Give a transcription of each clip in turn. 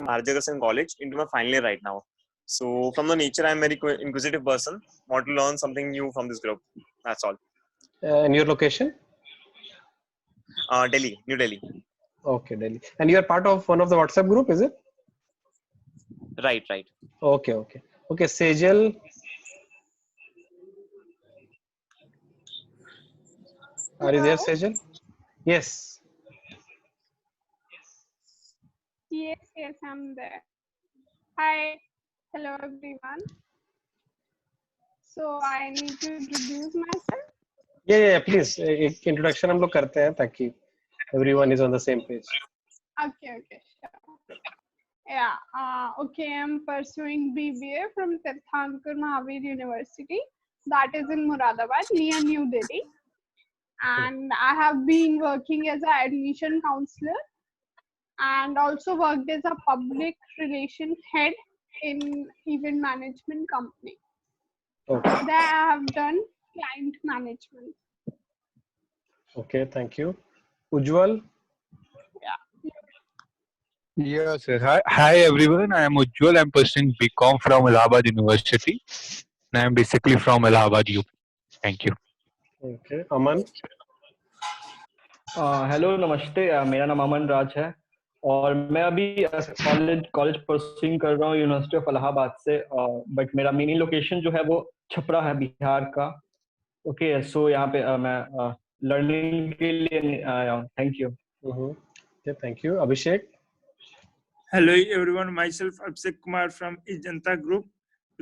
Marjagassan College into my final year right now. So from the nature, I'm very inquisitive person. Want to learn something new from this group. That's all. And your location? Delhi, New Delhi. Okay, Delhi. And you are part of one of the WhatsApp group, is it? Right. Okay. Sejal. Are you there, Sejal? Yes. Yes, I'm there. Hi. Hello, everyone. So I need to introduce myself. Yeah. Please, एक introduction हम लोग करते हैं ताकि everyone is on the same page. Okay, sure. Yeah. Okay, I'm pursuing BBA from Tirthankar Mahavir University. That is in Moradabad, near New Delhi. And I have been working as an admission counselor and also worked as a public relations head in event management company. Okay. There I have done client management. Okay, thank you. Ujjwal. Yes, sir. Hi everyone. I am Ujjwal. I'm pursuing BCom from Allahabad University. And I am basically from Allahabad, UP. Thank you. Okay, Aman. Hello नमस्ते, मेरा नाम अमन राज है और मैं अभी college pursuing कर रहा हूँ यूनिवर्सिटी ऑफ इलाहाबाद से, बट मेरा मिनी लोकेशन जो है वो छपरा है, बिहार का. ओके, सो यहाँ पे मैं लर्निंग के लिए आया हूँ. Thank you. Thank you. Abhishek. Hello everyone, myself Abhishek Kumar from Ijanta Group.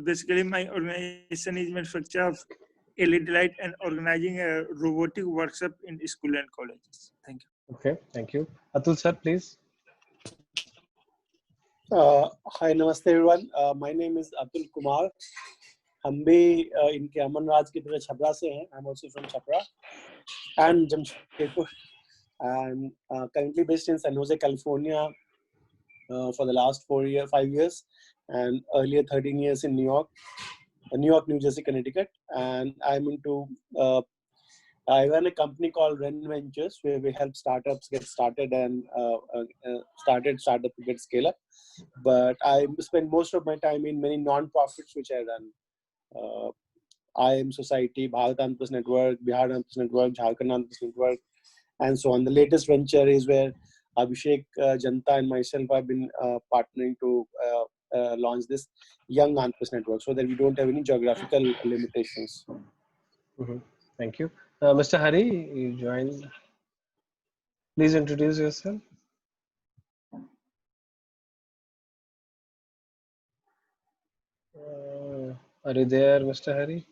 Basically, my organization is manufacture of LED light and organizing a robotic workshop in school and colleges. Thank you. Okay, thank you. Atul sir, please. Hi, namaste everyone. My name is Atul Kumar. हम भी इनके अमन राज की तरह छपरा से हैं. I'm also from Chhapra and Jamshedpur, and currently based in San Jose, California. For the last 5 years, and earlier 13 years in New York, New Jersey, Connecticut, and I'm into. I run a company called Ren Ventures, where we help startups get started and startup to get scale up. But I spend most of my time in many non-profits which I run. IM Society, Bharat Anpras Network, Bihar Anpras Network, Jharkhand Anpras Network, and so on. The latest venture is where Abhishek, Janta, and myself have been partnering to launch this Young Anpras Network, so that we don't have any geographical limitations. Thank you. Mr. Hari, you joined. Please introduce yourself. Are you there, Mr. Hari?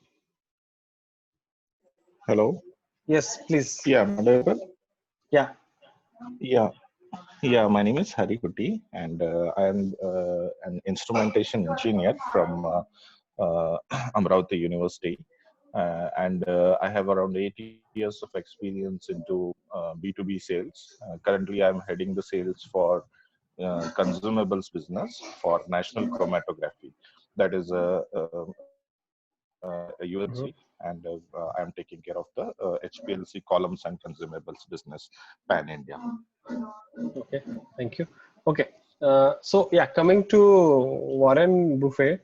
Hello. Yes, please. Yeah, Madhavan. Yeah. Yeah, my name is Hari Kuti, and I am an instrumentation engineer from Amravati University, and I have around 8 years of experience into B2B sales. Currently, I'm heading the sales for consumables business for National Chromatography. That is a UNC, and I'm taking care of the HPLC columns and consumables business pan India. Okay, thank you. Okay, so yeah, coming to Warren Buffett.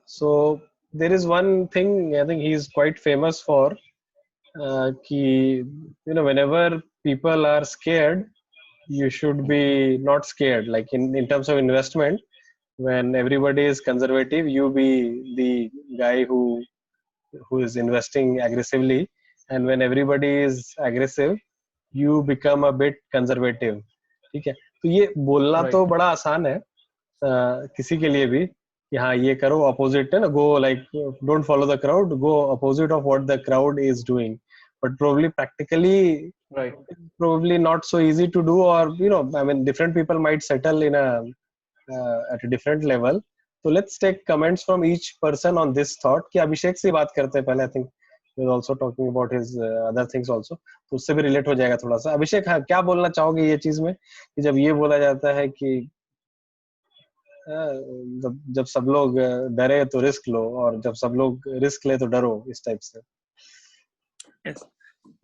So there is one thing I think he's quite famous for. Whenever people are scared, you should be not scared. Like in terms of investment, when everybody is conservative, you be the guy who is investing aggressively, and when everybody is aggressive, you become a bit conservative. ठीक है, तो ये बोलना तो बड़ा आसान है किसी के लिए भी कि हाँ ये करो, opposite है ना, go like don't follow the crowd, go opposite of what the crowd is doing, but probably practically probably not so easy to do, or I mean different people might settle in a at a different level. So let's take comments from each person on this thought. कि अभिषेक से बात करते हैं पहले. I think he was also talking about his other things also, तो उससे भी relate हो जाएगा थोड़ा सा. अभिषेक, हाँ, क्या बोलना चाहोगे ये चीज में कि जब ये बोला जाता है कि जब सब लोग डरे तो रिस्क लो, और जब सब लोग रिस्क ले तो डरो, इस टाइप से.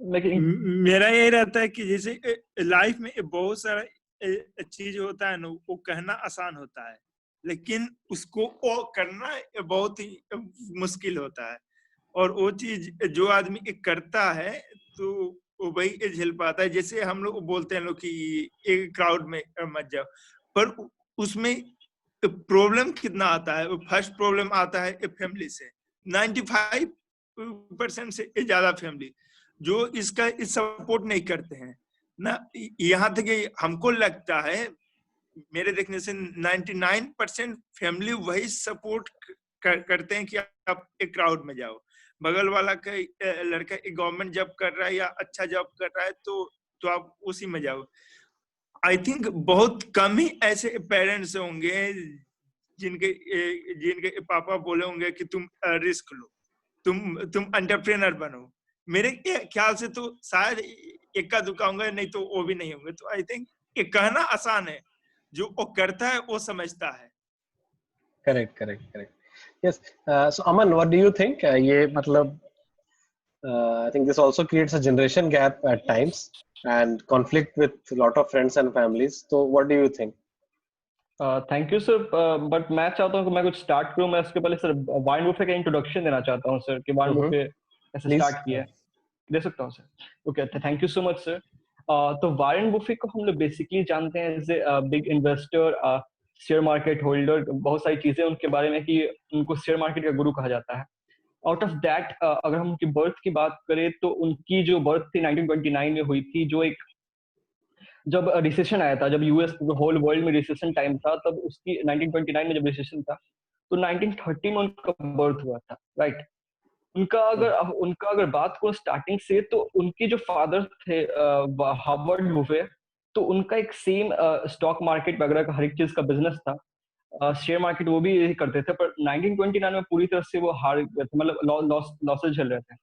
मेरा यही रहता है कि जैसे लाइफ में बहुत सारा चीज होता है ना, वो कहना आसान होता है, लेकिन उसको वो करना बहुत ही मुश्किल होता है। और वो चीज जो आदमी करता है तो वो वही झेल पाता है। जैसे हम लोग बोलते हैं लोग कि एक क्राउड में मत जाओ, पर उसमें प्रॉब्लम कितना आता है। फर्स्ट प्रॉब्लम आता है फैमिली से। 95% से ज्यादा फैमिली जो इसका सपोर्ट नहीं करते हैं ना। यहाँ तक कि हमको लगता है, मेरे देखने से 99% फैमिली वही सपोर्ट करते हैं कि आप एक क्राउड में जाओ। बगल वाला का लड़का एक गवर्नमेंट जॉब कर रहा है या अच्छा जॉब कर रहा है तो आप उसी में जाओ। आई थिंक बहुत कम ही ऐसे पेरेंट्स होंगे जिनके पापा बोले होंगे कि तुम रिस्क लो, तुम एंटरप्रेन्योर बनो। मेरे ख्याल से तो शायद इक्का दुक्का होंगे, नहीं तो वो भी नहीं होंगे। तो आई थिंक ये कहना आसान है, जो वो करता है वो समझता है। Correct yes. So Aman, what do you think? ये मतलब I think this also creates a generation gap at times and conflict with a lot of friends and families. So what do you think? Thank you sir, but मैं चाहता हूँ कि मैं कुछ start करूँ। मैं उसके पहले सर वारेन बुफे का इंट्रोडक्शन देना चाहता हूँ सर, कि वारेन बुफे कैसे स्टार्ट किया है। दे सकता हूँ sir? Okay, thank you so much sir. तो वारेन बुफे को हम लोग बेसिकली जानते हैं as a big investor, share market holder, बहुत सारी चीजें उनके बारे में कि उनको शेयर मार्केट का गुरु कहा जाता है। आउट ऑफ दैट अगर हम उनकी बर्थ की बात करें तो उनकी जो बर्थ थी 1929 में हुई थी, जो एक जब रिसेशन आया था, जब यूएस होल वर्ल्ड में रिसेशन टाइम था, तब उसकी 1929 में जब रिसेशन था तो 1930 में उनका बर्थ हुआ था, राइट। उनका अगर बात करो स्टार्टिंग से, तो उनके जो फादर थे हार्वर्ड बुफे, तो उनका एक सेम स्टॉक मार्केट वगैरह का हर एक चीज का बिजनेस था। शेयर मार्केट वो भी यही करते थे, पर 1929 में पूरी तरह से वो हार गए थे, मतलब लॉसेस झेल रहे थे।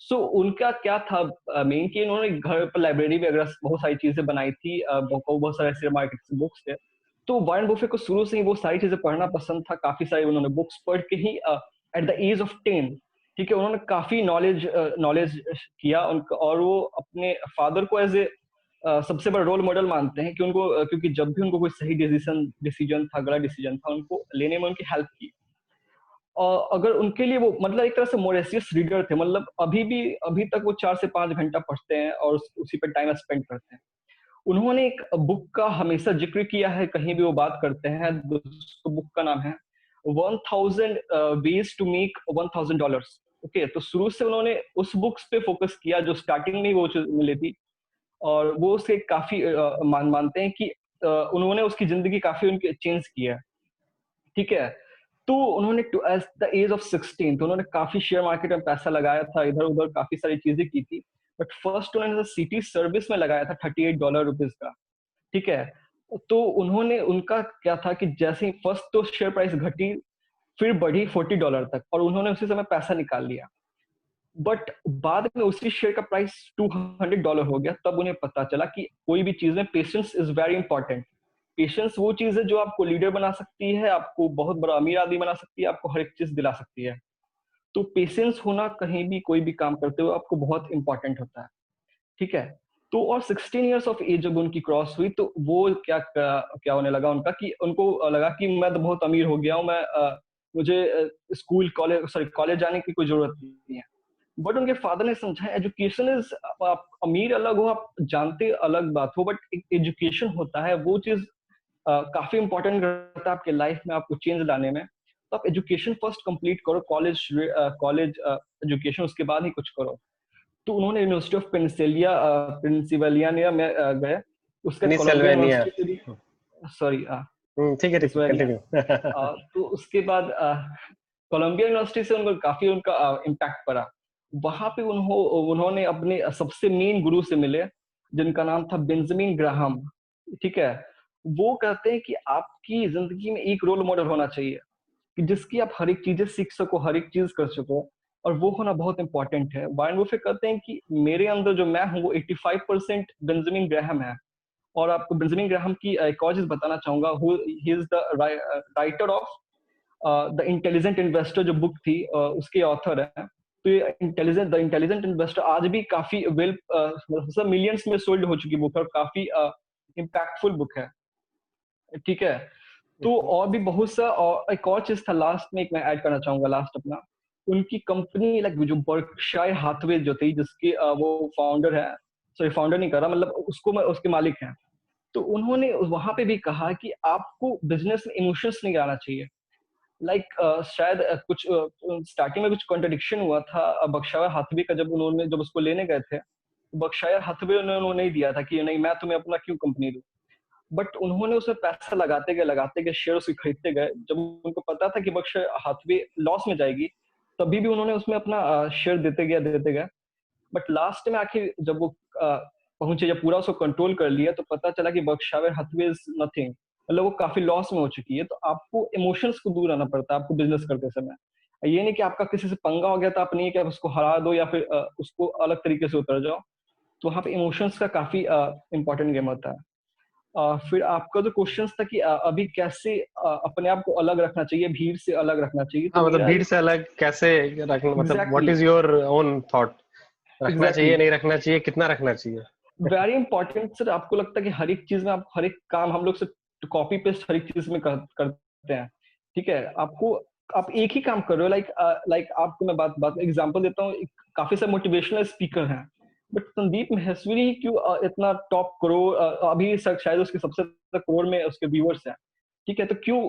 सो उनका क्या था मेन कि उन्होंने घर पर लाइब्रेरी वगैरह बहुत सारी चीजें बनाई थी, बहुत सारे शेयर मार्केट से बुक्स थे। तो वारेन बुफे को शुरू से ही वो सारी चीजें पढ़ना पसंद था। काफी सारी उन्होंने बुक्स पढ़ के ही एट द एज ऑफ 10, ठीक है, उन्होंने काफी नॉलेज किया उनका। और वो अपने फादर को एज ए सबसे बड़ा रोल मॉडल मानते हैं कि उनको क्योंकि जब भी उनको कोई सही डिसीजन था, गलत डिसीजन था, उनको लेने में उनकी हेल्प की। और अगर उनके लिए वो मतलब एक तरह से मोरेसियस रीडर थे, मतलब अभी तक वो 4 से 5 घंटा पढ़ते हैं और उसी पे टाइम स्पेंड करते हैं। उन्होंने एक बुक का हमेशा जिक्र किया है, कहीं भी वो बात करते हैं, तो बुक का नाम है 1000 ways to make $1000। ओके, तो शुरू से उन्होंने उस बुक्स पे फोकस किया जो स्टार्टिंग में वो मिली थी, और वो उसके काफी मानते हैं कि उन्होंने उसकी जिंदगी काफी उनके चेंज किया है, ठीक है। तो उन्होंने एट द एज ऑफ 16 तो उन्होंने काफी शेयर मार्केट में पैसा लगाया था, इधर उधर काफी सारी चीजें की थी। बट फर्स्ट उन्होंने सिटी सर्विस में लगाया था $38 का, ठीक है। तो उनका क्या था कि जैसे ही फर्स्ट तो शेयर प्राइस घटी, फिर बढ़ी $40 तक, और उन्होंने उसी समय पैसा निकाल लिया। बट बाद में उसी शेयर का प्राइस $200 हो गया। तब उन्हें पता चला कि कोई भी चीज में patience is very important. Patience वो चीज है जो आपको लीडर बना सकती है, आपको बहुत बड़ा अमीर आदमी बना सकती है, आपको हर एक चीज दिला सकती है। तो पेशेंस होना कहीं भी कोई भी काम करते हुए आपको बहुत इंपॉर्टेंट होता है, ठीक है। तो और 16 इयर्स ऑफ एज जब उनकी क्रॉस हुई, तो वो क्या होने लगा उनका कि उनको लगा कि मैं तो बहुत अमीर हो गया हूँ, मुझे स्कूल कॉलेज जाने की कोई जरूरत नहीं है। बट उनके फादर ने समझाया एजुकेशन इज, आप अमीर अलग हो, आप जानते अलग बात हो, बट एजुकेशन होता है वो चीज काफी इंपॉर्टेंट रहता है आपके लाइफ में, आपको चेंज लाने में। तो आप एजुकेशन फर्स्ट कंप्लीट करो, कॉलेज एजुकेशन, उसके बाद ही कुछ करो। तो उन्होंने यूनिवर्सिटी ऑफ पेंसिल्वेनिया में गए, उसके कोलंबिया यूनिवर्सिटी, सॉरी ठीक है, कंटिन्यू। तो उसके बाद कोलंबिया यूनिवर्सिटी से उनको काफी उनका इम्पैक्ट पड़ा। वहां पे उन्होंने अपने सबसे मेन गुरु से मिले, जिनका नाम था बेंजामिन ग्राहम, ठीक है। वो कहते हैं कि आपकी जिंदगी में एक रोल मॉडल होना चाहिए कि जिसकी आप हर एक चीजें सीख सको, हर एक चीज कर सको, और वो होना बहुत इंपॉर्टेंट है। वारेन बुफे कहते हैं कि मेरे अंदर जो मैं हूँ वो 85% बेंजामिन ग्राहम है। और आपको बेंजामिन ग्राहम की एक और चीज बताना चाहूंगा, he is the writer of the intelligent investor, जो बुक थी, उसके ऑथर है। तो ये द इंटेलिजेंट इन्वेस्टर आज भी काफी मिलियंस में सोल्ड हो चुकी बुक है, और काफी इम्पैक्टफुल बुक है, ठीक है। तो और भी बहुत सा, और एक और चीज था लास्ट में, एक मैं ऐड करना चाहूंगा लास्ट अपना, उनकी कंपनी लाइक जो बर्कशायर हाथवे जो थी, जिसके वो फाउंडर है, सॉरी फाउंडर नहीं कर रहा, मतलब उसको उसके मालिक हैं, तो उन्होंने वहां पे भी कहा कि आपको बिजनेस में इमोशंस नहीं आना चाहिए। शायद कुछ स्टार्टिंग में कुछ कॉन्ट्रडिक्शन हुआ था बर्कशायर हाथवे का, जब उसको लेने गए थे, बर्कशायर हाथवे उन्होंने नहीं दिया था कि नहीं मैं तुम्हें अपना क्यों कंपनी दूं, बट उन्होंने उसमें पैसा लगाते गए शेयर उसके खरीदते गए। जब उनको पता था कि बर्कशायर हाथवे लॉस में जाएगी, तभी भी उन्होंने उसमें अपना शेयर देते गए। बट लास्ट में आखिर जब वो पहुंचे, जब पूरा उसको कंट्रोल कर लिया, तो पता चला कि बर्कशायर हाथवे इज नथिंग, मतलब वो काफी लॉस में हो चुकी है। तो आपको इमोशंस को दूर रहना पड़ता है आपको बिजनेस करते समय। ये नहीं कि आपका किसी से पंगा हो गया तो आप नहीं कि आप उसको हरा दो या फिर उसको अलग तरीके से उतर जाओ। तो वहाँ पे इमोशंस का काफी इंपॉर्टेंट गेम होता है। फिर आपका जो क्वेश्चन था कि अभी कैसे अपने आप को अलग रखना चाहिए, भीड़ से अलग रखना चाहिए, तो हाँ, मतलब मेरा भीड़ से अलग कैसे रखना, मतलब what exactly is your own thought, रखना चाहिए नहीं रखना चाहिए, कितना रखना चाहिए? Very important sir. आपको लगता है कि हर एक चीज में, आप हर एक काम हम लोग से कॉपी पेस्ट हर एक चीज में करते हैं, ठीक है। आप एक ही काम कर रहे हो, लाइक आपको मैं बात एग्जांपल देता हूँ। काफी सारे मोटिवेशनल स्पीकर हैं, बट संदीप महेश्वरी ही क्यों इतना टॉप करोड़, अभी शायद उसके सबसे ज्यादा करोड़ में उसके व्यूअर्स हैं, ठीक है। तो क्यों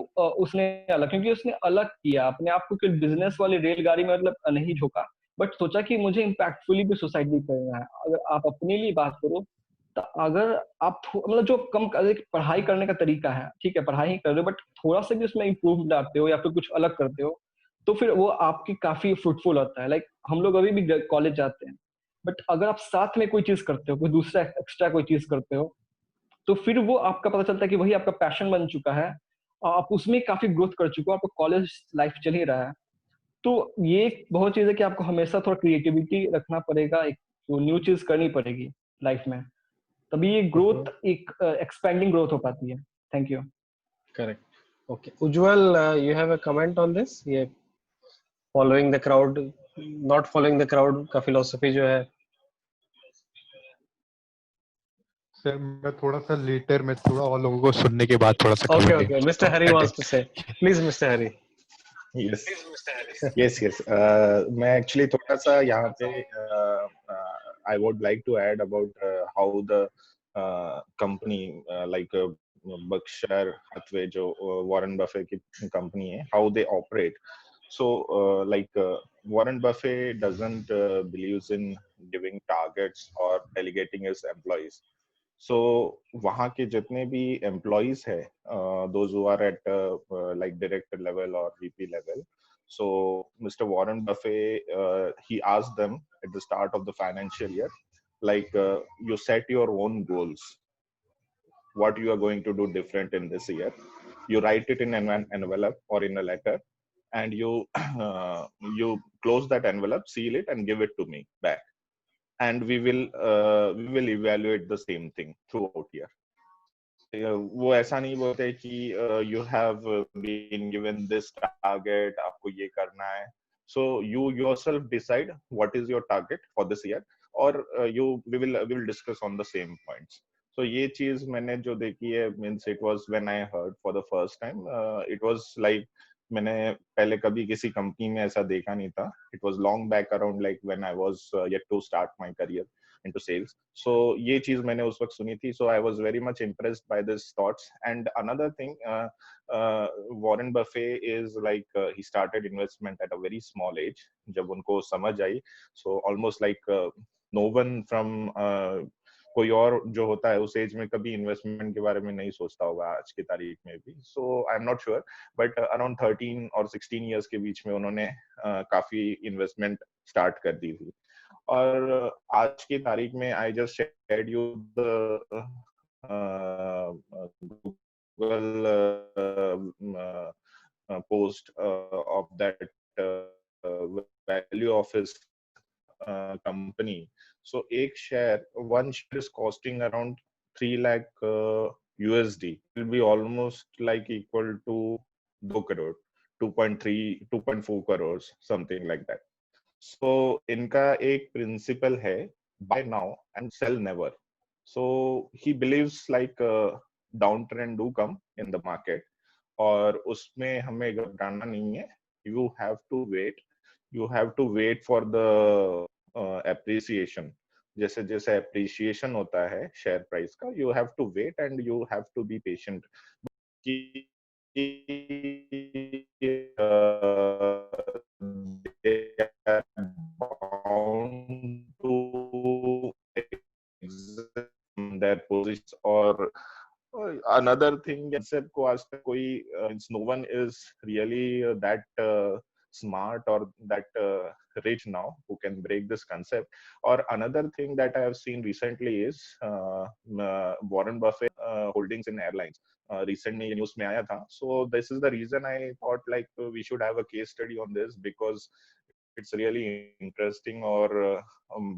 उसने अलग, क्योंकि उसने अलग किया अपने आप को, बिजनेस वाली रेलगाड़ी में मतलब नहीं झोंका, बट सोचा कि मुझे इम्पैक्टफुली भी सोसाइटी करना है। अगर आप अपने लिए बात करो, तो अगर आप मतलब जो कम पढ़ाई करने का तरीका है, ठीक है, पढ़ाई ही कर रहे हो, बट थोड़ा सा भी उसमें इम्प्रूव लाते हो या फिर कुछ अलग करते हो, तो फिर वो आपकी काफी फ्रूटफुल होता है। लाइक हम लोग अभी भी कॉलेज जाते हैं, बट अगर आप साथ में कोई चीज करते हो, कोई दूसरा एक्स्ट्रा कोई चीज करते हो, तो फिर वो आपका पता चलता है कि वही आपका पैशन बन चुका है और आप उसमें काफी ग्रोथ कर चुके हो, आपका कॉलेज लाइफ चल ही रहा है। तो ये एक बहुत चीज है कि आपको हमेशा थोड़ा क्रिएटिविटी रखना पड़ेगा, एक तो न्यू चीज करनी पड़ेगी लाइफ में, तभी ये ग्रोथ एक एक्सपेंडिंग ग्रोथ हो पाती है। Thank you. Correct. Okay Ujjwal, you have a comment on this? ये following the crowd, not following the crowd का फिलॉसफी जो है। सर मैं थोड़ा सा लेटर, मैं थोड़ा और लोगों को सुनने के बाद थोड़ा सा okay comment okay, mister Hari wants to say, please mister Hari. yes. मैं एक्चुअली थोड़ा सा यहाँ पे I would like to add about how the company like Berkshire Hathaway जो Warren Buffett की company है, how they operate. So Warren Buffett doesn't believes in giving targets or delegating his employees. So वहाँ के जितने भी employees है, those who are at like director level or VP level, so Mr. Warren Buffett, he asked them at the start of the financial year, like you set your own goals, what you are going to do different in this year. You write it in an envelope or in a letter, and you you close that envelope, seal it, and give it to me back, and we will evaluate the same thing throughout year. वो ऐसा नहीं बोलते कि you have been given this target, आपको ये करना है. So you yourself decide what is your target for this year, or we will discuss on the same points. So ये चीज मैंने जो देखी है, means it was when I heard for the first time, it was like मैंने पहले कभी किसी कंपनी में ऐसा देखा नहीं था. It was long back around like when I was yet to start my career into sales. So ये चीज मैंने उस वक्त सुनी थी. So I was very much impressed by these thoughts. And another thing, Warren Buffett is like he started investment at a very small age. जब उनको समझ आई, so almost like no one from कोई और जो होता है उस एज में कभी इन्वेस्टमेंट के बारे में नहीं सोचता होगा आज की तारीख में भी. So I am not sure, but around 13 और 16 इयर्स के बीच में उन्होंने काफी इन्वेस्टमेंट स्टार्ट कर दी थी. और आज की तारीख में I just shared you the Google post of that value of his company. So एक share, one share is costing around 3 lakh USD. It will be almost like equal to 2 crore, 2.3, 2.4 crores, something like that. So इनका एक principle है, buy now and sell never. So he believes like downtrend do come in the market, और उसमें हमें घबराना नहीं है. You have to wait for the appreciation. जैसे जैसे appreciation होता है share price का, you have to wait and you have to be patient. कि they are bound to exit their positions. और another thing, concept को आज तक कोई no one is really that smart or that rich now who can break this concept. Or another thing that I have seen recently is Warren Buffett holdings in airlines. Recently news में आया था. So this is the reason I thought like we should have a case study on this, because it's really interesting. और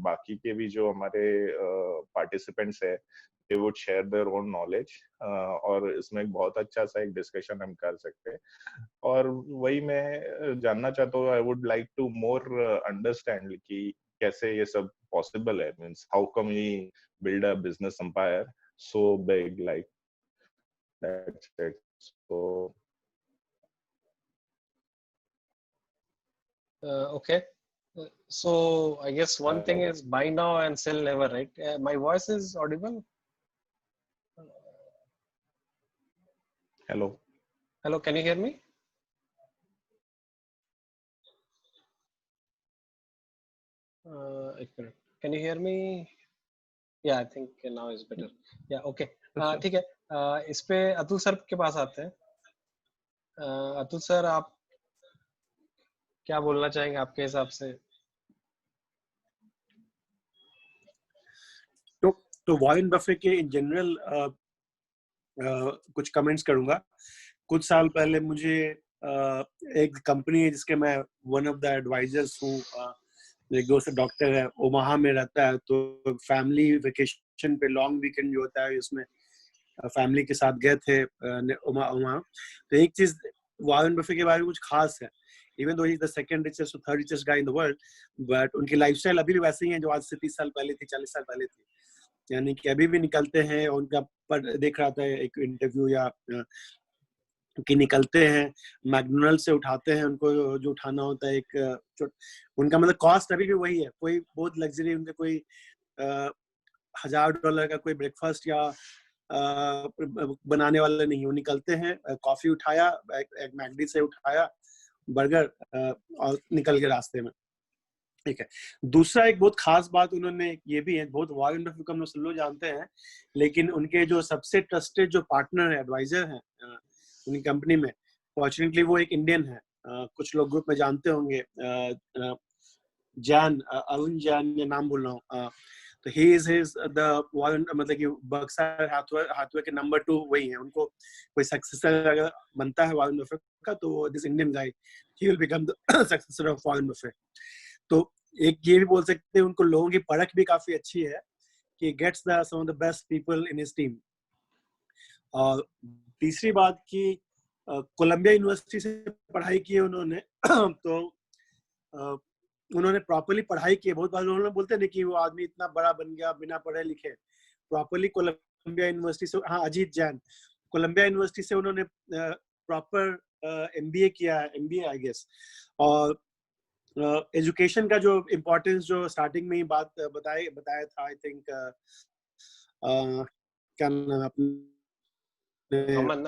बाकी के भी जो हमारे participants है, they would share their own knowledge, और इसमें एक बहुत अच्छा सा एक discussion हम कर सकते हैं. और वही मैं जानना चाहता हूँ, I would like to more understand कि कैसे ये सब possible है, means how come we build a business empire so big like that's it. So Okay. So I guess one thing is buy now and sell never, right? My voice is audible? hello. Hello, can you hear me? Can you hear me? Yeah, I think now is better. Yeah, okay. ठीक है. इस पे Atul sir के पास आते हैं. Atul sir, आप क्या बोलना चाहेंगे आपके हिसाब से? तो वॉरेन बफे के इन जनरल कुछ कमेंट्स करूंगा. कुछ साल पहले मुझे एक कंपनी है जिसके मैं वन ऑफ द एडवाइजर्स हूँ, एक दोस्त डॉक्टर है, ओमाहा में रहता है. तो फैमिली वेकेशन पे लॉन्ग वीकेंड जो होता है उसमें फैमिली के साथ गए थे ओमाहा. तो एक चीज वॉरेन बफे के बारे में कुछ खास है. Even though he the second richest third richest guy in the world, but उनकी लाइफस्टाइल अभी भी वैसे ही है जो आज से 30 साल पहले थी, 40 साल पहले थी. यानी कि अभी भी निकलते हैं. उनका पर देख रहा था एक इंटरव्यू या कि निकलते हैं मैकडोनल्ड से, उठाते हैं उनको जो उठाना होता है. एक उनका मतलब कॉस्ट अभी भी वही है. कोई बहुत लग्जरी उनका कोई $1000 का कोई ब्रेकफास्ट या बनाने वाला नहीं. वो निकलते हैं, कॉफी उठाया, एक मैकडी से उठाया, बर्गर और निकल के रास्ते में. ठीक है. दूसरा एक बहुत खास बात उन्होंने ये भी है, बहुत वॉरेन बफे को हम लोग सब लोग जानते हैं, लेकिन उनके जो सबसे ट्रस्टेड जो पार्टनर है, एडवाइजर है उनकी कंपनी में, फॉर्चुनेटली वो एक इंडियन है. कुछ लोग ग्रुप में जानते होंगे, जैन, अरुण जैन, ये नाम बोल रहा हूँ. तो he is his the Warren, मतलब कि बर्कशायर हाथवे के नंबर 2 वही है. उनको कोई सक्सेसर अगर बनता है वॉरेन बफे का, तो this Indian guy he will become the successor of Warren Buffett. तो एक ये भी बोल सकते हैं उनको लोगों की परख भी काफी अच्छी है कि gets the some of the best people in his team. और तीसरी बात कि कोलंबिया यूनिवर्सिटी से पढ़ाई की है उन्होंने. तो उन्होंने प्रॉपर्ली पढ़ाई की है. बहुत बार उन्होंने बोलते हैं कि वो आदमी इतना बड़ा बन गया बिना पढ़े लिखे. प्रॉपर्ली कोलंबिया यूनिवर्सिटी से, हाँ, अजीत जैन, कोलंबिया यूनिवर्सिटी से उन्होंने प्रॉपर एमबीए किया है, एमबीए आई गेस. और एजुकेशन का जो इम्पोर्टेंस जो स्टार्टिंग में ही बात बताया था, आई थिंक क्या नाम है अपने, अमन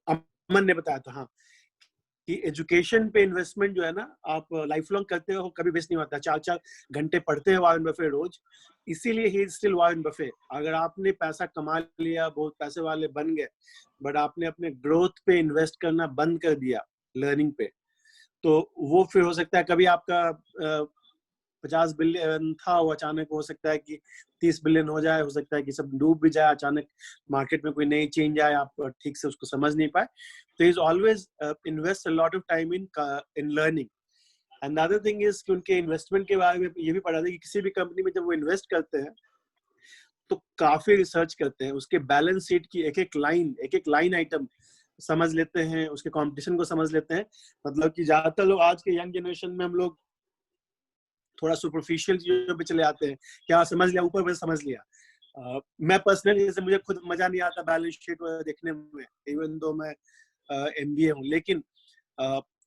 अमन ने बताया था, हाँ, कि एजुकेशन पे इन्वेस्टमेंट जो है ना, आप लाइफ लॉन्ग करते हो, कभी वेस्ट नहीं होता. 4-4 घंटे पढ़ते हैं वॉरेन बफे रोज, इसीलिए ही स्टिल वॉरेन बफे. अगर आपने पैसा कमा लिया, बहुत पैसे वाले बन गए, बट आपने अपने ग्रोथ पे इन्वेस्ट करना बंद कर दिया, लर्निंग पे, तो वो फिर हो सकता है कभी आपका 50 बिलियन था, वो अचानक हो सकता है कि 30 बिलियन हो जाए, हो सकता है कि सब डूब भी जाए, अचानक मार्केट में कोई नई चेंज आए, आप ठीक से उसको समझ नहीं पाए. तो is always invest a lot of time in learning. And the other thing is कि उनके इन्वेस्टमेंट के बारे में ये भी पढ़ा था कि किसी भी कंपनी में जब वो इन्वेस्ट करते हैं तो काफी रिसर्च करते हैं, उसके बैलेंस शीट की एक एक लाइन आइटम समझ लेते हैं, उसके कंपटीशन को समझ लेते हैं. मतलब कि ज्यादातर लोग आज के यंग जनरेशन में हम लोग थोड़ा सुपरफिशियल चीजों पे चले आते हैं, क्या समझ लिया, ऊपर से समझ लिया। मैं पर्सनली जैसे मुझे खुद मजा नहीं आता बैलेंस शीट देखने में, इवन दो मैं MBA हूँ, लेकिन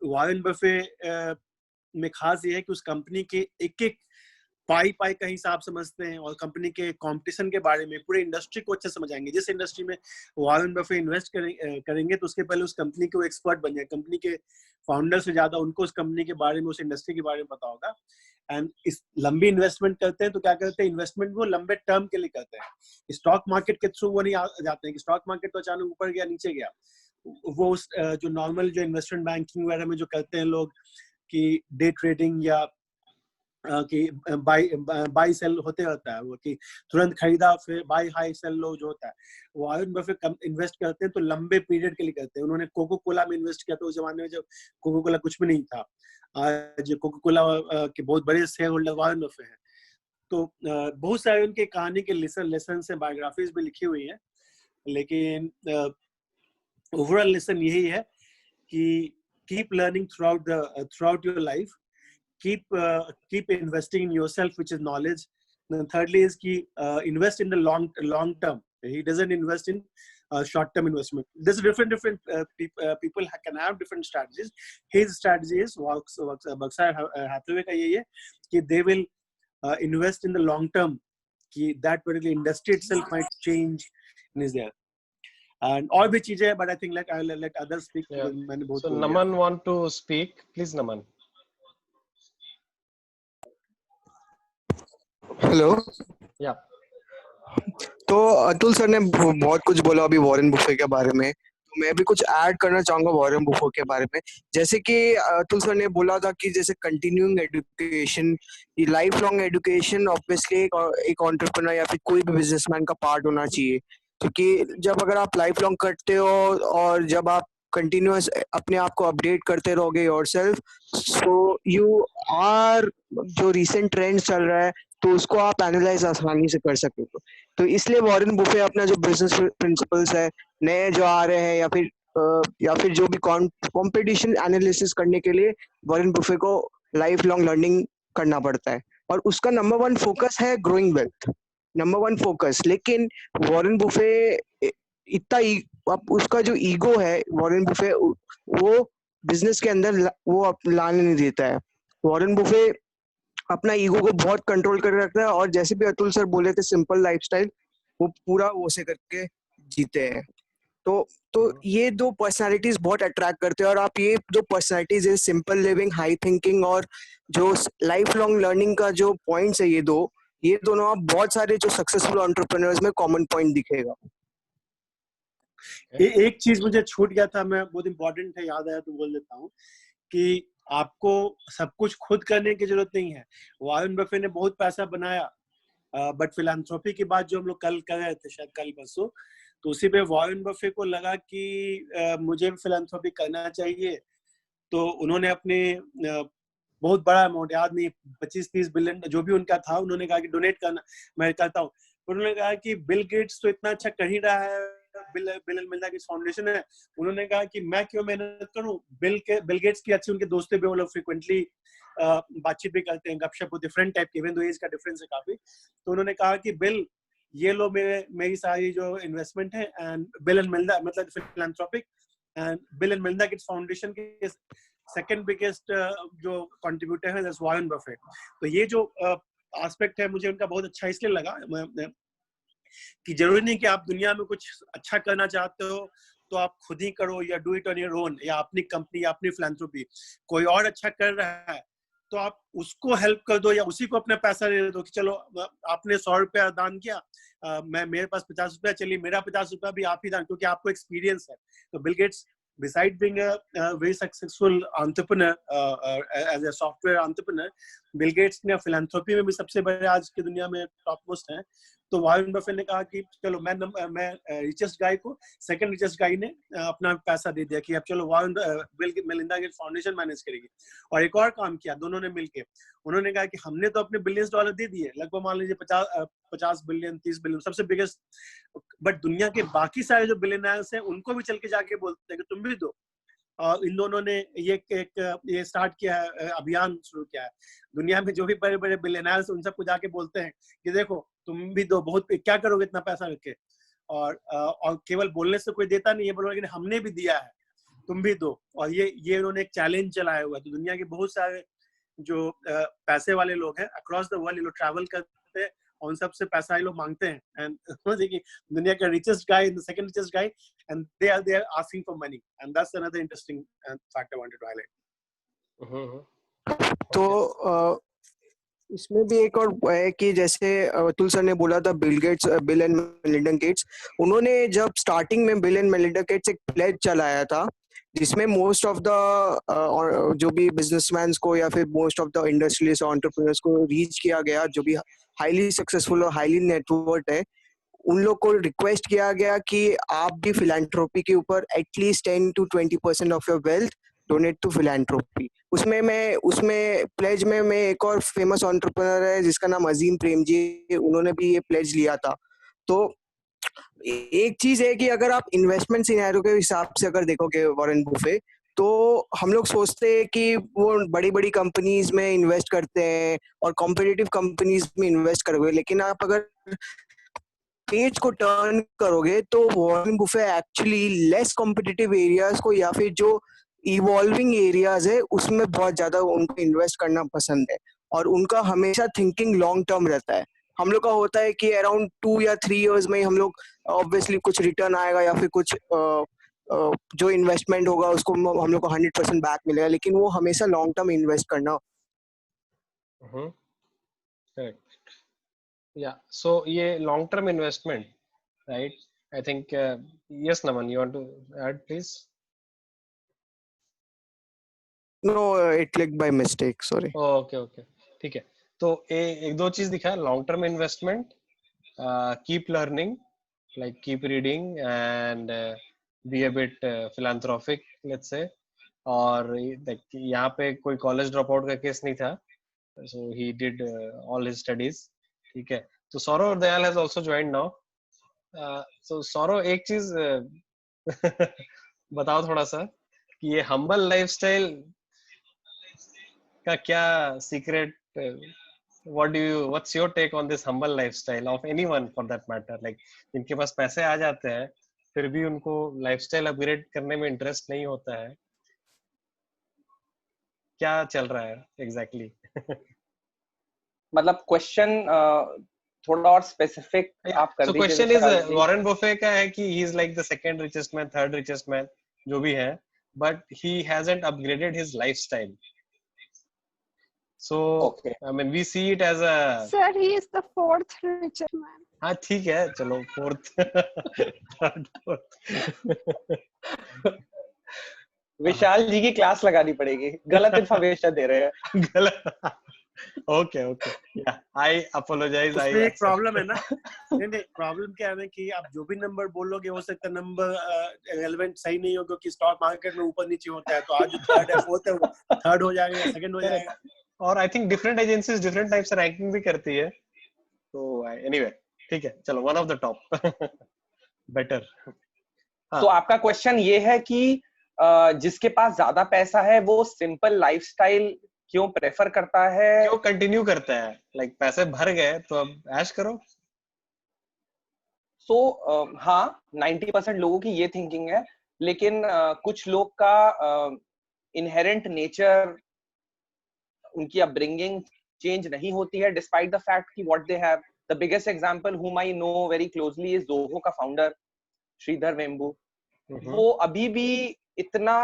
वॉरेन बफे में खास ये है कि उस कंपनी के एक एक पाई का हिसाब समझते हैं और कंपनी के कंपटीशन के बारे में, पूरे इंडस्ट्री को अच्छे समझाएंगे। जिस इंडस्ट्री में वॉरेन बफे इन्वेस्ट करेंगे तो उसके पहले उस कंपनी के वो एक्सपर्ट बन जाए, कंपनी के फाउंडर से ज्यादा उनको उस कंपनी के बारे में, उस इंडस्ट्री के बारे में पता होगा। एंड इस लंबी इन्वेस्टमेंट करते हैं तो क्या करते हैं, इन्वेस्टमेंट वो लंबे टर्म के लिए करते हैं। स्टॉक मार्केट के थ्रू वो नहीं जाते हैं कि स्टॉक मार्केट तो अचानक ऊपर गया नीचे गया। वो उस जो नॉर्मल जो इन्वेस्टमेंट बैंकिंग वगैरह में जो करते हैं लोग कि डे ट्रेडिंग या कि बाई सेल होते रहता है, वो कि तुरंत खरीदा फिर बाई हाई सेल लो जो होता है, वॉरेन बफेट इन्वेस्ट करते हैं तो लंबे पीरियड के लिए करते हैं। उन्होंने कोको कोला में इन्वेस्ट किया था उस जमाने में जब कोको कोला कुछ भी नहीं था। आज कोको कोला के बहुत बड़े शेयर होल्डर वॉरेन बफेट हैं। तो बहुत सारे उनके कहानी के लेसन से बायोग्राफीज भी लिखी हुई है, लेकिन ओवरऑल लेसन यही है कि keep learning throughout your life, keep investing in yourself, which is knowledge. And thirdly is invest in the long term. He doesn't invest in short term investment. There's different people can have different strategies. His strategy is Berkshire Hathaway का यही है कि they will invest in the long term, कि that particular industry itself might change and is there. And और भी चीजें, but I think like I'll let others speak. Yeah. मैंने बहुत So Naman want to speak, please Naman. Hello. या तो Atul sir ने बहुत कुछ बोला अभी वॉरेन बुफे के बारे में, तो मैं भी कुछ ऐड करना चाहूंगा वॉरेन बुफे के बारे में। जैसे कि अतुल सर ने बोला था कि जैसे continuing education, life long education obviously एक एंटरप्रेन्योर या फिर कोई भी बिजनेसमैन का पार्ट होना चाहिए, क्योंकि जब अगर आप लाइफ लॉन्ग करते हो और जब आप कंटिन्यूअस अपने आप को अपडेट करते रहोगे योरसेल्फ, सो यू आर जो रिसेंट ट्रेंड चल रहा है तो उसको आप एनालाइज आसानी से कर सकते हो। तो इसलिए वॉरेन बुफे अपना जो बिजनेस प्रिंसिपल्स है नए जो आ रहे हैं या फिर जो भी कंपटीशन एनालिसिस करने के लिए वॉरेन बुफे को लाइफ लॉन्ग लर्निंग करना पड़ता है, और उसका नंबर 1 फोकस है ग्रोइंग वेल्थ, नंबर 1 फोकस। लेकिन वॉरेन बुफे इतना उसका जो ईगो है वॉरेन बुफे वो बिजनेस के अंदर वो लाने नहीं देता है। वॉरेन बुफे अपना ईगो को बहुत कंट्रोल कर रखता है, और जैसे भी अतुल सर बोले थे सिंपल लाइफस्टाइल वो पूरा वो से करके जीते हैं। तो ये दो पर्सनालिटीज बहुत अट्रैक्ट करते हैं, और आप ये जो पर्सनालिटीज है सिंपल लिविंग, हाई थिंकिंग और जो लाइफ लॉन्ग लर्निंग का जो पॉइंट्स है ये दोनों आप बहुत सारे जो सक्सेसफुल एंटरप्रेन्योर्स में कॉमन पॉइंट दिखेगा। एक चीज मुझे छूट गया था, मैं बहुत इंपॉर्टेंट है, याद आया तो बोल देता हूँ कि आपको सब कुछ खुद करने की जरूरत नहीं है। वॉरेन बफेट ने बहुत पैसा बनाया, बट फिलैंथ्रोपी की बात जो हम लोग कल कर रहे थे, शायद कल परसों, तो उसी पे वॉरेन बफेट को लगा कि मुझे भी फिलैंथ्रोपी करना चाहिए। तो उन्होंने अपने बहुत बड़ा अमाउंट, याद नहीं, 25-30 बिलियन जो भी उनका था, उन्होंने कहा कि डोनेट करना मैं करता हूँ। उन्होंने कहा कि बिल गेट्स तो इतना अच्छा कर ही रहा है, bill and Melinda Gates foundation है, उन्होंने कहा कि मैं क्यों मेहनत करूं। बिल गेट्स की अच्छी उनके दोस्त भी, वो लोग फ्रीक्वेंटली बातचीत भी करते हैं, गपशप, डिफरेंट टाइप के, इवन दो एज का डिफरेंस है काफी। तो उन्होंने कहा कि बिल ये लो मेरी सारी जो इन्वेस्टमेंट है, एंड बिल एंड मेलिंडा मतलब philanthropic, and bill and Melinda Gates foundation के सेकंड बिगेस्ट जो कंट्रीब्यूटर है दैट्स वॉरेन बफेट। तो ये जो एस्पेक्ट है मुझे उनका बहुत अच्छा इसलिए लगा कि जरूरी नहीं कि आप दुनिया में कुछ अच्छा करना चाहते हो तो आप खुद ही करो, या do it on your own, या अपनी कंपनी या अपनी फिलैंथ्रोपी। कोई और अच्छा कर रहा है तो आप उसको हेल्प कर दो, या उसी को अपना पैसा दे दो कि चलो आपने 100 रुपया दान किया, मेरे पास 50 रुपया, चलिए मेरा 50 रुपया भी आप ही दान, क्योंकि आपको एक्सपीरियंस है। तो Bill Gates besides being a very successful entrepreneur as a software entrepreneur, Bill Gates ने फिलैंथ्रोपी में भी सबसे बड़े आज की दुनिया में टॉप मोस्ट हैं। तो वॉरेन बफेट ने कहा कि चलो मैं रिचेस्ट गाय को सेकंड रिचेस्ट गाय ने अपना पैसा दे दिया कि अब चलो Warren bill Melinda Gates foundation manage करेगी। और एक और काम किया दोनों ने मिलके, उन्होंने कहा कि हमने तो अपने बिलियंस डॉलर दे दिए, लगभग मान लीजिए 50 बिलियन 30 बिलियन सबसे बिगेस्ट, बट दुनिया के बाकी सारे जो बिलियनर्स हैं उनको भी चल के जाके बोलते हैं कि तुम भी दो। इन दोनों ने ये स्टार्ट किया है, अभियान शुरू किया है। दुनिया में जो भी बड़े बड़े बिलियनर्स उन सबको जाके बोलते हैं कि देखो तुम भी दो, बहुत क्या करोगे इतना पैसा रख के, और केवल बोलने से कोई देता नहीं है, बोलोगे हमने भी दिया है तुम भी दो। और ये उन्होंने एक चैलेंज चलाया हुआ है। तो दुनिया के बहुत सारे जो पैसे वाले लोग हैं अक्रॉस द वर्ल्ड, ये लोग ट्रैवल करते हैं और उन सबसे पैसा ये लोग मांगते हैं। एंड देखिए दुनिया का richest guy, the second richest guy, and they are asking for money, and that's another interesting fact I wanted to highlight. तो इसमें भी एक और है कि जैसे अतुल सर ने बोला था बिल एंड मेलिंडा गेट्स, उन्होंने जब स्टार्टिंग में बिल एंड मेलिंडा गेट्स एक प्लेज चलाया था जिसमें मोस्ट ऑफ द जो भी बिजनेसमैन को या फिर most of the industrialist entrepreneurs को रीच किया गया, जो भी हाईली सक्सेसफुल और हाईली नेटवर्क है, उन लोग को रिक्वेस्ट किया गया कि आप भी फिलैंथ्रोपी के ऊपर at least 10 to 20% of your wealth donate to philanthropy. उसमें प्लेज में मैं एक और फेमस एंटरप्रेन्योर है जिसका नाम अजीम प्रेमजी, उन्होंने भी ये प्लेज लिया था। तो एक चीज है कि अगर आप इन्वेस्टमेंट सिनेरियो के हिसाब से अगर देखोगे वॉरेन बुफे, तो हम लोग सोचते हैं कि वो बड़ी बड़ी कंपनीज में इन्वेस्ट करते हैं और कॉम्पिटिटिव कंपनीज में इन्वेस्ट करोगे, लेकिन आप अगर पेज को टर्न करोगे तो Warren Buffett actually less competitive areas को या फिर जो इवॉल्विंग एरियाज है उसमें बहुत ज्यादा उनको इन्वेस्ट करना पसंद है, और उनका हमेशा थिंकिंग लॉन्ग टर्म रहता है। हम लोग का होता है कि अराउंड 2 या 3 इयर्स में हम लोग ऑब्वियसली कुछ रिटर्न आएगा या फिर कुछ जो इन्वेस्टमेंट होगा उसको हम लोग को 100% बैक मिलेगा, लेकिन वो हमेशा लॉन्ग टर्म इन्वेस्ट करना। करेक्ट, या सो ये long term investment, right? I think yes Naman, you want to add please? No, it click by mistake, sorry. Okay, ठीक है। तो एक दो चीज दिखा, long term investment, keep learning, like keep reading and be a bit philanthropic, let's say. और यहाँ पे कोई कॉलेज ड्रॉप आउट का केस नहीं था, so he did all his studies, ठीक है। तो Saurav Dayal has also joined now. So Saurav एक चीज बताओ थोड़ा सा कि ये हम्बल लाइफस्टाइल का क्या secret, what's your take on this humble lifestyle of anyone for that matter, like इनके पास पैसे आ जाते हैं फिर भी उनको लाइफस्टाइल अपग्रेड करने में इंटरेस्ट नहीं होता है, क्या चल रहा है एग्जैक्टली? मतलब क्वेश्चन थोड़ा और स्पेसिफिक आप कर दीजिए। क्वेश्चन इज वॉरेन बुफे का है कि he is like the second richest man, third richest man, जो भी है, but he hasn't upgraded his lifestyle. So, okay. I mean, we see it as a. Sir, he is the fourth richest man. हाँ ठीक है, चलो fourth, third, fourth. विशाल जी की class लगानी पड़ेगी, गलत इन्फॉर्मेशन दे रहे हैं। गलत. Okay. Yeah, I apologize. उसमें एक प्रॉब्लम है ना, नहीं प्रॉब्लम क्या है ना कि आप जो भी नंबर बोलोगे हो सकता है नंबर रेलेवेंट सही नहीं हो, क्योंकि स्टॉक मार्केट में ऊपर नीचे होता है, तो आज जो थर्ड है फोर्थ है वो थर्ड हो जाएगा या सेकंड हो जाएगा। और I think different agencies different type से रैंकिंग भी करती है, तो एनीवे ठीक है, चलो one of the top better. तो आपका क्वेश्चन ये है कि जिसके पास ज्यादा पैसा है वो सिंपल लाइफस्टाइल क्यों प्रेफर करता है, क्यों कंटिन्यू करता है, लाइक पैसे भर गए तो अब ऐश करो। सो हाँ, 90% लोगों की ये थिंकिंग है, लेकिन कुछ लोग का इनहेरेंट नेचर, उनकी अपब्रिंगिंग चेंज नहीं होती है, डिस्पाइट द फैक्ट कि what they have. The biggest example whom I know very closely is Zoho का फाउंडर श्रीधर वेम्बू। वो अभी भी इतना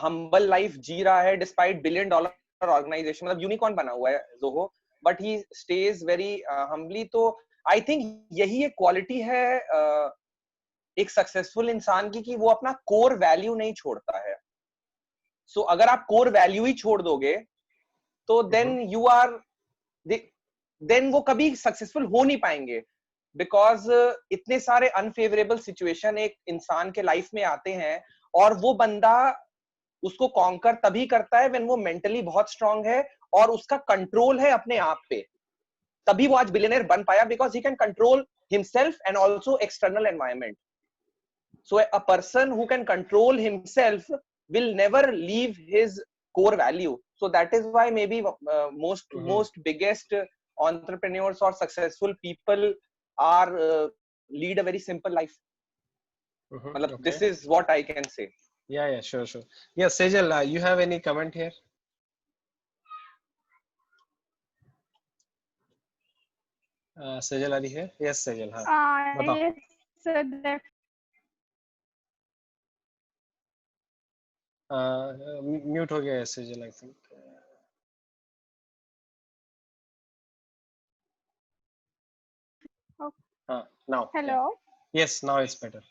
हम्बल लाइफ जी रहा है डिस्पाइट $1 billion ऑर्गेनाइजेशन, मतलब यूनिकॉर्न बना हुआ है Zoho, but he stays very humbly. तो आई थिंक यही एक क्वालिटी है एक सक्सेसफुल इंसान की, कि वो अपना कोर वैल्यू नहीं छोड़ता है। सो अगर आप कोर वैल्यू ही छोड़ दोगे तो देन वो कभी सक्सेसफुल हो नहीं पाएंगे, बिकॉज इतने सारे अनफेवरेबल सिचुएशन एक इंसान के लाइफ में आते हैं, और वो बंदा उसको कॉन्कर तभी करता है व्हेन वो मेंटली बहुत स्ट्रांग है और उसका कंट्रोल है अपने आप पे। तभी वो आज बिलियनर बन पाया, because he can control himself and also external environment. So a person who can control himself will never leave his core value. So that is why maybe most biggest entrepreneurs or successful people are lead a very simple life. Okay. This is what I can say. Yeah, sure. Yes, Sejal, you have any comment here? Sejal, are you here? Yes, Sejal. बताओ. Yes, sir, mute हो गया है Sejal, I think. Now. Hello. Yeah. Yes, now it's better.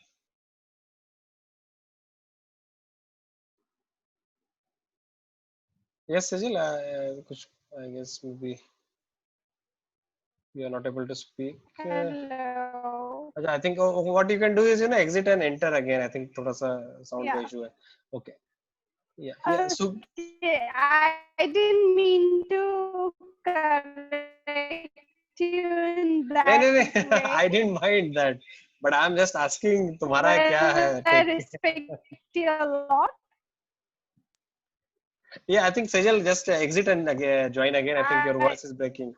Yes, Sejal, कुछ I guess maybe you are not able to speak. Hello. I think what you can do is exit and enter again. I think थोड़ा सा sound का issue है. Okay. Yeah. So Okay, I didn't mean to correct you in that नहीं, way. I didn't mind that, but I'm just asking तुम्हारा क्या है? I respect you a lot. Yeah, I think Sejal just exit and join again. I think your voice is breaking.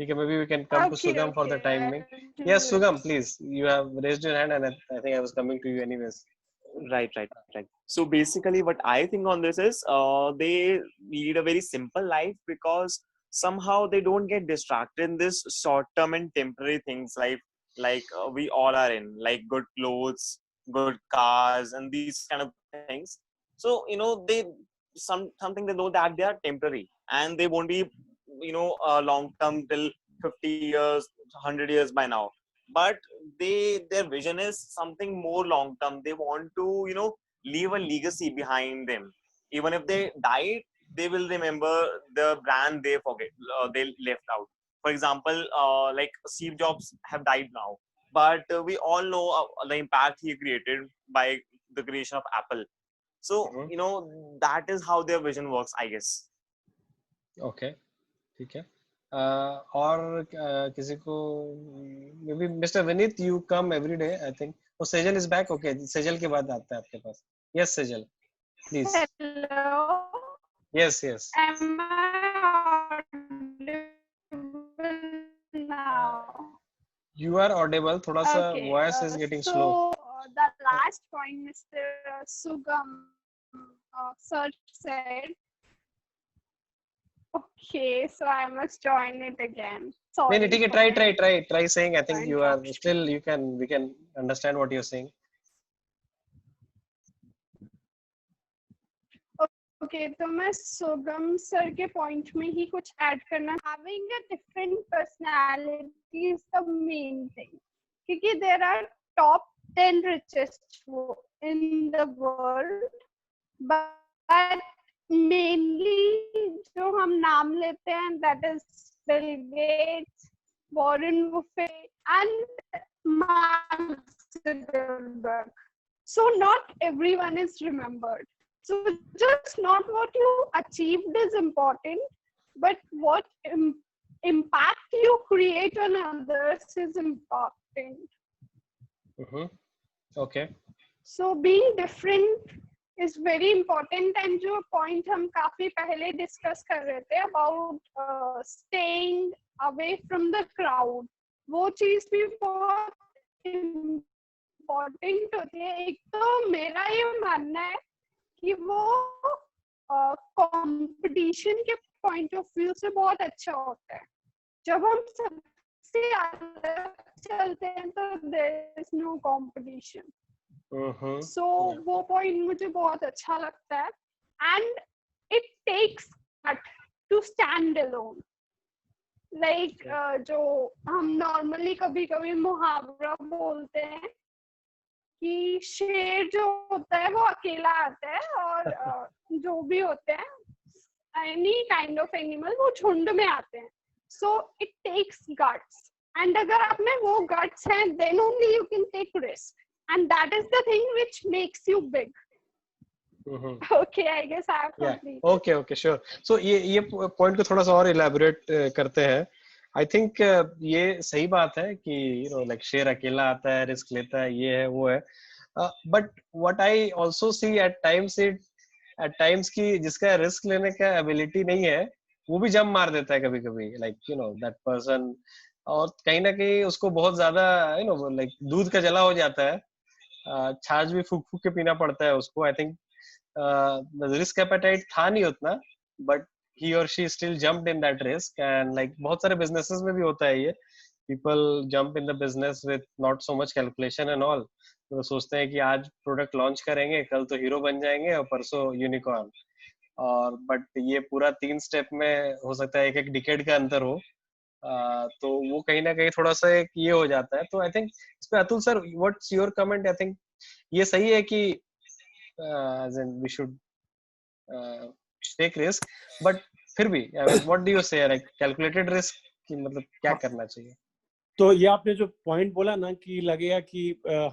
Okay, maybe we can come to Sugam for the timing. Yes, Sugam, please. You have raised your hand, and I think I was coming to you anyways. Right. So basically, what I think on this is, they lead a very simple life because somehow they don't get distracted in this short-term and temporary things like we all are in, like good clothes, good cars, and these kind of things. So they something they know that they are temporary and they won't be long-term till 50 years, 100 years by now. But their vision is something more long term. They want to leave a legacy behind them. Even if they died, they will remember the brand they left out. For example, like Steve Jobs have died now, but we all know the impact he created by the creation of Apple. So that is how their vision works, I guess. Okay, ठीक है. और किसी को maybe Mr. Vinith, you come every day, I think. Oh, Sejal is back. Okay, Sejal के बाद आता है आपके पास. Yes, Sejal, please. Hello. Yes. Am I audible now? You are audible. थोड़ा सा voice is getting slow. The last point Mr. Sugam sir said. Okay, so I must join it again. Sorry. नहीं, ठीक है. Try saying. I think you are still. We can understand what you're saying. Okay, तो मैं सुगम sir के point में ही कुछ add करना. Having a different personality is the main thing. क्योंकि there are top 10 richest in the world, but mainly जो हम नाम लेते हैं, that is Bill Gates, Warren Buffett, and Mark Zuckerberg. So not everyone is remembered. So just not what you achieved is important, but what impact you create on others is important. Okay. So being different is very important. And जो point हम काफी पहले discuss कर रहे थे about staying away from the crowd, वो चीज भी बहुत important होती है. एक तो मेरा ये मानना है कि वो कंपटीशन के पॉइंट ऑफ व्यू से बहुत अच्छा होता है. जब हम सबसे अलग चलते हैं तो there is no competition. So वो पॉइंट मुझे बहुत अच्छा लगता है. And it takes to stand alone. Like जो हम नॉर्मली कभी कभी मुहावरा बोलते हैं कि शेर जो होता है वो अकेला आता है और जो भी होते हैं एनी काइंड ऑफ एनिमल वो झुंड में आते हैं. So it takes guts, and अगर आप में वो गट्स हैं then only you can take risk, and that is the thing which makes you big. Okay, I guess I have completed. Okay, sure. So ये पॉइंट को थोड़ा सा और इलैबोरेट करते हैं. आई थिंक ये सही बात है कि लाइक शेर अकेला आता है, रिस्क लेता है, ये है वो है. But what I also see at times की जिसका रिस्क लेने का एबिलिटी नहीं है वो भी जंप मार देता है कभी कभी, like you know that person, और कहीं ना कहीं उसको बहुत ज्यादा यू नो लाइक दूध का जला हो जाता है, छाछ भी फूक फूक के पीना पड़ता है उसको। आई थिंक रिस्क एपेटाइट था नहीं उतना, but he or she still jumped in that risk, and like बहुत सारे businesses में भी होता है ये, people jump in the business with not so much calculation and all, तो सोचते हैं कि आज प्रोडक्ट लॉन्च करेंगे, कल तो हीरो बन जाएंगे और परसों यूनिकॉर्न, और बट ये पूरा 3 स्टेप में हो सकता है एक एक डिकेड का अंतर हो, तो वो कहीं ना कहीं थोड़ा सा एक ये हो जाता है। तो आई थिंक इस पे Atul sir what's your comment? I think ये सही है कि as in we should take risk, but फिर भी व्हाट डू यू से, लाइक कैलकुलेटेड रिस्क की मतलब क्या करना चाहिए? तो ये आपने जो पॉइंट बोला ना कि लगेगा कि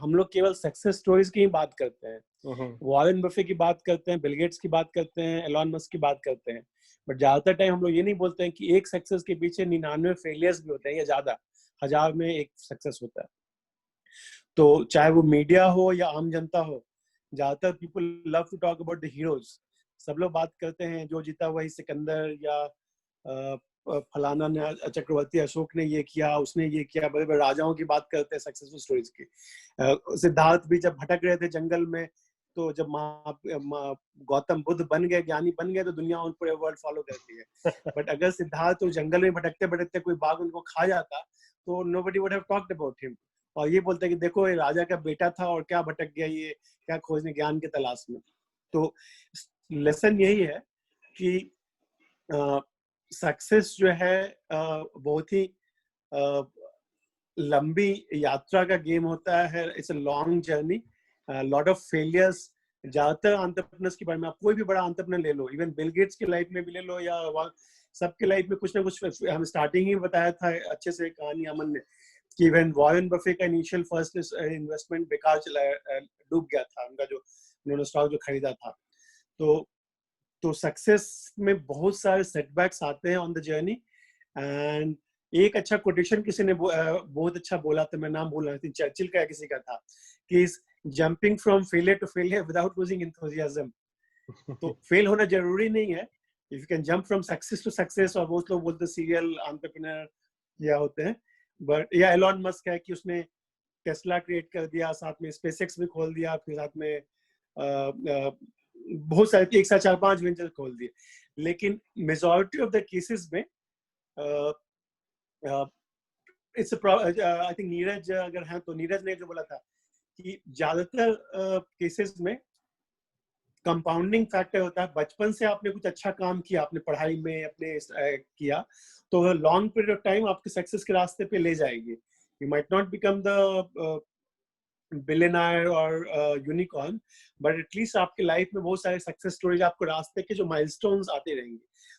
हम लोग केवल सक्सेस स्टोरीज की ही बात करते हैं, वॉरेन बफे की बात करते हैं, बिल गेट्स की बात करते हैं, एलॉन मस्क की बात करते हैं, बट ज्यादातर टाइम हम लोग ये नहीं बोलते हैं कि एक सक्सेस के पीछे 99 फेलियर्स भी होते हैं या ज्यादा, 1000 में एक सक्सेस होता है। तो चाहे वो मीडिया हो या आम जनता हो, ज्यादातर people love to talk about the heroes. सब लोग बात करते हैं जो जीता वही सिकंदर या फलाना ने, चक्रवर्ती अशोक ने ये किया, उसने ये किया, बड़े बड़े राजाओं की बात करते हैं, सक्सेसफुल स्टोरीज की। सिद्धार्थ भी जब भटक रहे थे जंगल में, तो जब गौतम बुद्ध बन गए, ज्ञानी बन गए, तो दुनिया उन पर वर्ल्ड फॉलो करती है। बट अगर सिद्धार्थ तो जंगल में भटकते भटकते कोई बाघ उनको खा जाता, तो nobody would have talked about him, और ये बोलते हैं कि देखो ये राजा का बेटा था और क्या भटक गया, ये क्या खोजने ज्ञान की तलाश में। तो लेसन यही है कि सक्सेस जो है बहुत ही लंबी यात्रा का गेम होता है, it's a long journey, lot of failures. ज्यादातर एंटरप्रेन्योर्स के बारे में आप कोई भी बड़ा एंटरप्रेन्योर ले लो, इवन बिल गेट्स की लाइफ में भी ले लो, या सबके लाइफ में कुछ ना कुछ, हम स्टार्टिंग ही बताया था अच्छे से कहानी अमन ने, कि इवन वॉरेन बफे का इनिशियल फर्स्ट इन्वेस्टमेंट बेकार चला, डूब गया था उनका, जो उन्होंने स्टॉक जो खरीदा था। तो सक्सेस में बहुत सारे सेटबैक्स आते हैं ऑन द जर्नी। एंड एक अच्छा कोटेशन किसी ने बहुत अच्छा बोला था, मैं नाम भूल रहा थी, चर्चिल का किसी का था, कि jumping from failure to failure without losing enthusiasm. तो फेल होना जरूरी नहीं है, if you can jump from success to success, और बहुत लोग बोलते सीरियल एंटरप्रेन्योर या होते हैं, बट या एलॉन मस्क है कि उसने टेस्ला क्रिएट कर दिया, साथ में स्पेसएक्स भी खोल दिया, फिर साथ में बहुत सारे एक साथ 4-5 वेंचर खोल दिए। लेकिन मेजॉरिटी ऑफ द केसेस में इट्स आई थिंक नीरज अगर है तो नीरज ने जो बोला था कि ज्यादातर केसेस में कंपाउंडिंग फैक्टर होता है। बचपन से आपने कुछ अच्छा काम किया, आपने पढ़ाई में अपने किया, तो लॉन्ग पीरियड ऑफ टाइम आपके सक्सेस के रास्ते पे ले जाएगी। You might not become the billionaire और यूनिकॉर्न, बट एटलीस्ट आपके लाइफ में बहुत सारे सक्सेस स्टोरीज, आपको रास्ते के जो माइलस्टोन्स आते रहेंगे।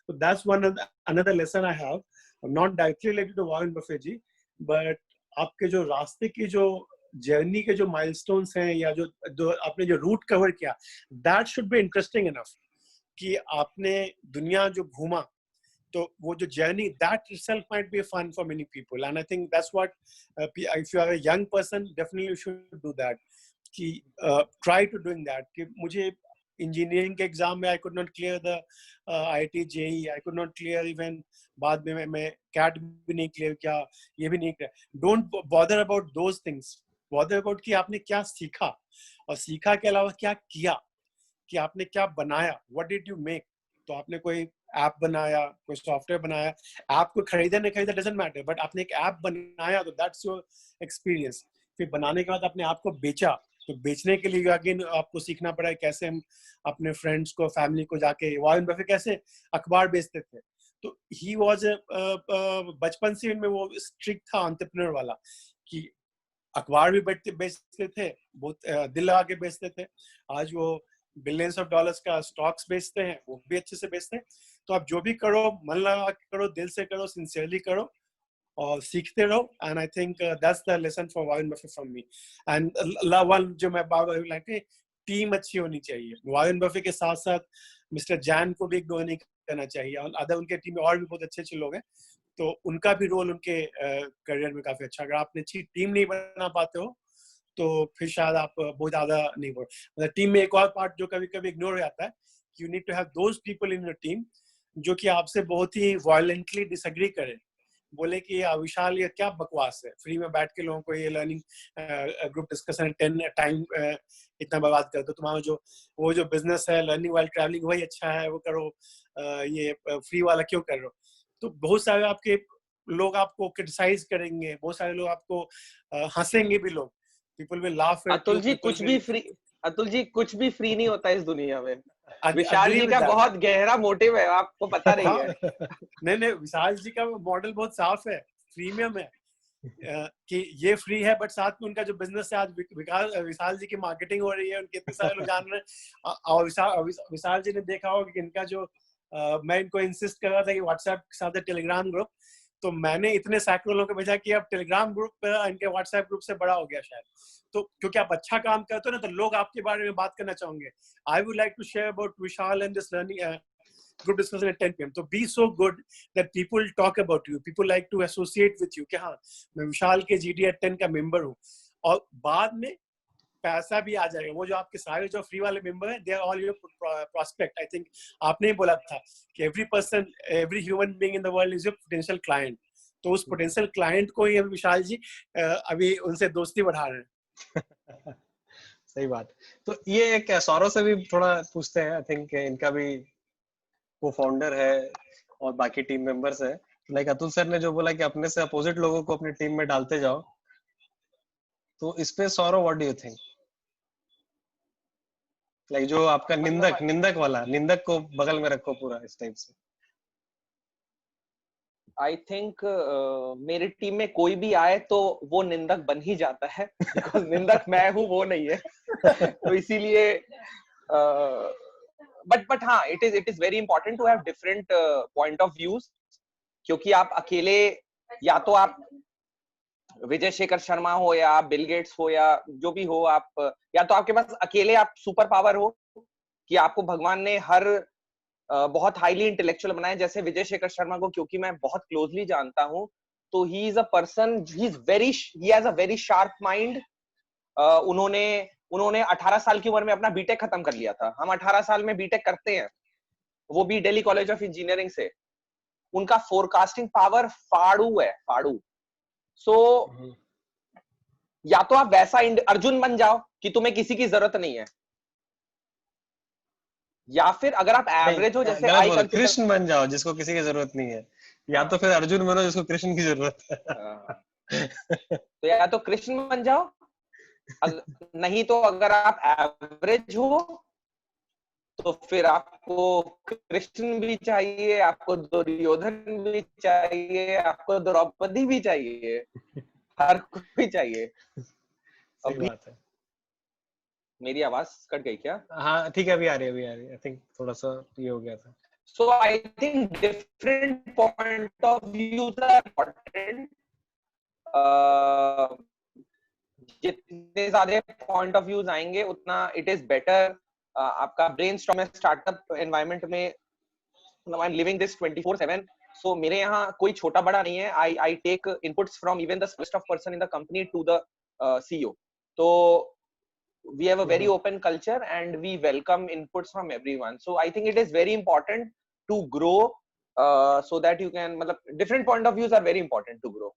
तो that's one another lesson I have, not directly related to Warren Buffett ji, but आपके जो रास्ते की जो जर्नी के जो माइलस्टोन्स हैं, या जो आपने जो रूट कवर किया, that should be interesting enough कि आपने दुनिया जो घूमा, तो वो जो journey, that itself might be fun for many people, and I think that's what if you are a young person, definitely you should do that, कि try to doing that। कि मुझे इंजीनियरिंग के एग्जाम में I could not clear the IIT JEE, I could not clear even बाद में मैं CAT भी नहीं क्लियर किया, ये भी नहीं clear. Don't bother about those things, bother about कि आपने क्या सीखा, और सीखा के अलावा क्या किया, कि आपने क्या बनाया, what did you make। तो आपने कोई ऐप बनाया, कोई सॉफ्टवेयर बनाया, ऐप को खरीदा नहीं खरीदा डजंट मैटर, बट आपने एक ऐप बनाया, तो दैट्स योर एक्सपीरियंस। फिर बनाने के बाद आपने ऐप को बेचा, तो बेचने के लिए अगेन आपको सीखना पड़ा कैसे हम अपने फ्रेंड्स को, फैमिली को जाके, वॉरेन बफेट कैसे अखबार बेचते थे। तो ही वाज बचपन से में वो स्ट्रिक्ट था एंटरप्रेन्योर वाला, कि अखबार भी बेचते थे, बहुत दिल लगा के बेचते थे। आज वो बिलियंस ऑफ डॉलर्स का स्टॉक्स बेचते हैं, वो भी अच्छे से बेचते हैं। तो आप जो भी करो, मन लगा के करो, दिल से करो, सिंसियरली करो, और सीखते रहो। And I think that's the lesson for Warren Buffett from me. And one जो मैं बार टीम अच्छी होनी चाहिए। वॉरेन बफेट के साथ साथ मिस्टर जैन को भी इग्नोर नहीं करना चाहिए, और अदर उनके टीम में और भी बहुत अच्छे अच्छे लोग हैं, तो उनका भी रोल उनके करियर में काफी अच्छा। अगर आपने अच्छी टीम नहीं बना पाते हो, तो फिर शायद आप बहुत ज्यादा नहीं बोल, मतलब टीम में एक और पार्ट जो कभी कभी इग्नोर हो जाता है, you need to have those people in your team जो कि आपसे बहुत ही वायलेंटली डिसएग्री करें, बोले कि विशाल ये क्या बकवास है, फ्री में बैठ के लोगों को ये लर्निंग ग्रुप डिस्कशन 10 टाइम इतना बर्बाद कर दो, तुम्हारा जो वो जो बिजनेस है लर्निंग वाइल ट्रैवलिंग वही अच्छा है, वो करो, ये फ्री वाला क्यों कर रहे हो। तो बहुत सारे आपके लोग आपको क्रिटिसाइज करेंगे, बहुत सारे लोग आपको हंसेंगे भी, लोग people will laugh at Atul you, जी कुछ भी फ्री, अतुल जी कुछ भी फ्री नहीं होता इस दुनिया में। विशाल अग्री जी विद का दैट। बहुत गहरा मोटिव है, आपको पता नहीं हाँ, है। नहीं विशाल जी का मॉडल बहुत साफ है, प्रीमियम है, कि ये फ्री है बट साथ में उनका जो बिजनेस है, आज विशाल जी की मार्केटिंग हो रही है, उनके इतने सारे लोग जान रहे हैं। और विशाल जी ने देखा होगा कि इनका जो मैं इनको इंसिस्ट कर रहा था कि व्हाट्सएप के साथ टेलीग्राम ग्रुप, तो मैंने इतने सैकड़ों लोगों को भेजा कि अब टेलीग्राम ग्रुप इनके व्हाट्सएप ग्रुप से बड़ा हो गया शायद। तो क्योंकि आप अच्छा काम करते हो ना, तो लोग आपके बारे में बात करना चाहेंगे। I would like to share about Vishal and this learning group discussion at 10 p.m. So be so good that people talk about you. People like to associate with you. कि हाँ मैं विशाल के GD at 10 का मेंबर हूँ, और बाद में पैसा भी आ जाएगा। वो जो आपके सारे जो फ्री वाले मेंबर हैं, they are all your prospect. I think आपने ही बोला था कि every person, every human being in the world is your potential client. तो उस potential client को ही विशाल जी अभी उनसे दोस्ती बढ़ा रहे हैं। सही बात। तो ये एक सौरव से भी थोड़ा पूछते हैं, आई थिंक इनका भी को फाउंडर है और बाकी टीम मेंबर्स है। लाइक अतुल सर ने जो बोला कि अपने से अपोजिट लोगों को अपनी टीम में डालते जाओ, तो इस पे Saurav what do you think? Like जो आपका निंदक को बगल में रखो पूरा इस टाइप से। आई थिंक मेरी टीम में कोई भी आए तो वो निंदक बन ही जाता है, बिकॉज निंदक मैं हूँ, वो नहीं है। तो इसीलिए बट हाँ, it is very important to have different point of views, क्योंकि आप अकेले, या तो आप विजय शेखर शर्मा हो या आप बिल गेट्स हो या जो भी हो, आप या तो आपके पास अकेले आप सुपर पावर हो कि आपको भगवान ने हर बहुत हाईली इंटेलेक्चुअल बनाया, जैसे विजय शेखर शर्मा को क्योंकि मैं बहुत क्लोजली जानता हूं, तो he is a person, he has a very sharp mind. उन्होंने 18 साल की उम्र में अपना बीटेक खत्म कर लिया था। हम 18 साल में बीटेक करते हैं, वो भी दिल्ली कॉलेज ऑफ इंजीनियरिंग से। उनका फोरकास्टिंग पावर फाड़ू है, फाड़ू। सो या तो आप वैसा अर्जुन बन जाओ कि तुम्हें किसी की जरूरत नहीं है, या फिर अगर आप एवरेज हो, जैसे कृष्ण बन जाओ जिसको किसी की जरूरत नहीं है, या तो फिर अर्जुन बनो जिसको कृष्ण की जरूरत है। तो या तो कृष्ण बन जाओ, नहीं तो अगर आप एवरेज हो तो फिर आपको कृष्ण भी चाहिए, आपको दुर्योधन भी चाहिए, आपको द्रौपदी भी चाहिए, हर कोई चाहिए। सही बात है। मेरी आवाज कट गई क्या? हाँ ठीक है, अभी आ रही है। आई थिंक थोड़ा सा ये हो गया था। So I think different point of views are important. जितने ज्यादा पॉइंट ऑफ व्यूज आएंगे उतना इट इज बेटर। आपका ब्रेनस्टॉर्म स्टार्टअप एनवायरनमेंट में, I am living this 24/7, so मेरे यहाँ कोई छोटा बड़ा नहीं है। I take inputs from even the smallest of person in the company to the CEO. तो we have a very open culture and we welcome inputs from everyone. So I think it is very important to grow, so that you can, different point of views are very important to grow,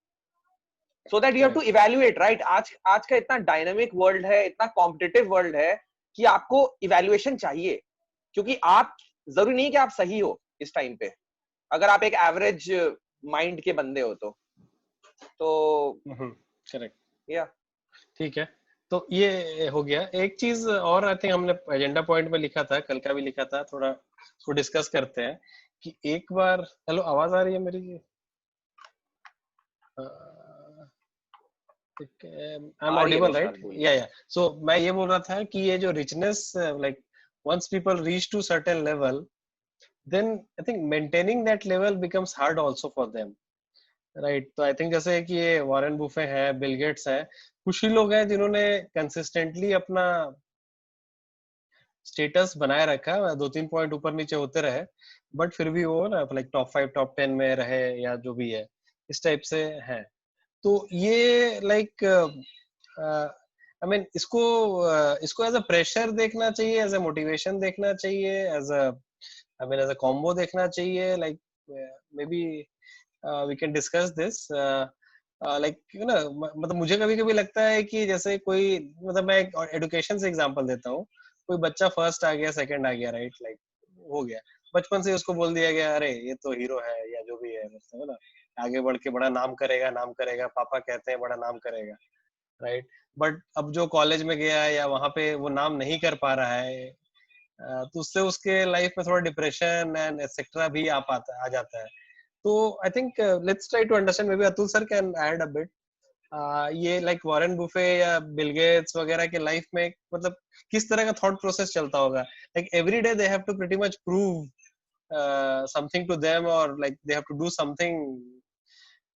so that you have to evaluate, right? आज का इतना dynamic world है, इतना competitive world है कि आपको evaluation चाहिए, क्योंकि आप जरूरी नहीं कि आप सही हो इस टाइम पे, अगर आप एक एवरेज माइंड के बंदे हो तो करेक्ट, या ठीक है। तो ये हो गया। एक चीज और आई थिंक हमने एजेंडा पॉइंट में लिखा था, कल का भी लिखा था, थोड़ा उसको डिस्कस करते हैं कि एक बार, हेलो आवाज आ रही है मेरी? I am audible right? या सो मैं ये बोल रहा था कि ये जो richness, like once people reach to certain level, then I think maintaining that level becomes hard also for them, right? तो आई थिंक जैसे कि ये वॉरेन बुफे है, बिल गेट्स है, कुछ ही लोग हैं जिन्होंने कंसिस्टेंटली अपना स्टेटस बनाए रखा, 2-3 पॉइंट ऊपर नीचे होते रहे, बट फिर भी वो ना लाइक टॉप 5 टॉप 10 में रहे या जो भी है, इस टाइप से है। तो ये लाइक I mean, इसको एज अ प्रेशर देखना चाहिए, एज अ मोटिवेशन देखना चाहिए, as a I mean, as a combo देखना चाहिए, like maybe we can discuss this. Like you know, मतलब मुझे कभी कभी लगता है कि जैसे कोई, मतलब मैं एक एडुकेशन से एग्जांपल देता हूँ, कोई बच्चा फर्स्ट आ गया, सेकंड आ गया, राइट, लाइक हो गया, बचपन से उसको बोल दिया गया, अरे ये तो हीरो है या जो भी है, मतलब ना आगे बढ़ के बड़ा नाम करेगा, पापा कहते हैं बड़ा नाम करेगा, राइट। बट अब जो कॉलेज में गया या वहां पे वो नाम नहीं कर पा रहा है, तो उससे उसके लाइफ में थोड़ा डिप्रेशन एंड एक्सेट्रा भी आ जाता है। तो I think let's try to understand, maybe Atul sir can add a bit, ये लाइक वॉरेन बुफे या बिल गेट्स वगैरह के लाइफ में मतलब किस तरह का थॉट प्रोसेस चलता होगा, like every day they have to pretty much prove something to them, or like they have to do something,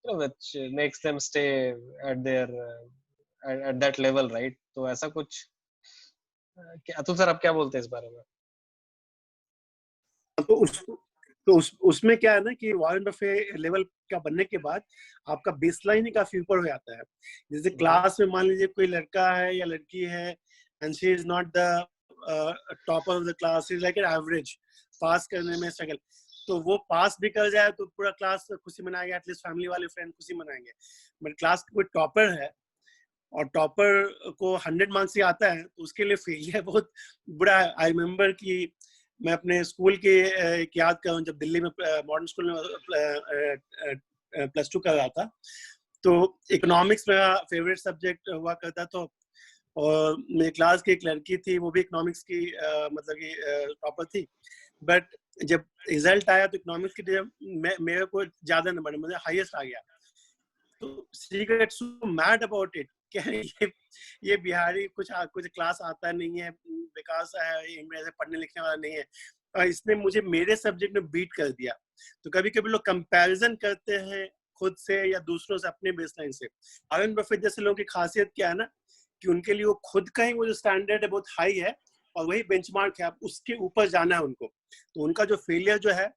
you know, which makes them stay at their at that level, right? तो ऐसा कुछ Atul sir आप क्या बोलते हैं इस बारे में? तो उसमें क्या है ना कि वॉरेन बफे लेवल का बनने के बाद आपका बेसलाइन ही काफी ऊपर हो जाता है। जैसे क्लास में मान लीजिए कोई लड़का है या लड़की है and she is not the topper of the class, is like an average, pass करने में स्ट्रगल, तो वो पास भी कर जाए तो पूरा क्लास खुशी मनाएगा, एटलीस्ट फैमिली वाले फ्रेंड खुशी मनाएंगे। बट क्लास का कोई टॉपर है और टॉपर को 100 मार्क्स ही आता है तो उसके लिए फेलियर बहुत बुरा है। आई रिमेम्बर कि मैं अपने स्कूल के याद कर रहा हूँ, जब दिल्ली में मॉडर्न स्कूल में +2 कर रहा था, तो इकोनॉमिक्स मेरा फेवरेट सब्जेक्ट हुआ करता था, और मेरी क्लास की एक लड़की थी, वो भी इकोनॉमिक्स की मतलब कि टॉपर थी। बट जब रिजल्ट आया तो इकोनॉमिक्स के मेरे को ज्यादा नंबर, मुझे हाईएस्ट आ गया, तो she got so mad about it, ये बिहारी कुछ क्लास आता नहीं है, विकास है मेरे पढ़ने लिखने वाला नहीं है, और इसने मुझे मेरे सब्जेक्ट में बीट कर दिया। तो कभी कभी लोग कंपैरिजन करते हैं खुद से या दूसरों से, अपने बेसलाइन से। वॉरेन बफेट जैसे लोगों की खासियत क्या है ना, कि उनके लिए वो खुद का ही वो जो स्टैंडर्ड है बहुत हाई है और वही बेंचमार्क है, उसके ऊपर जाना है उनको। तो उनका जो फेलियर जो है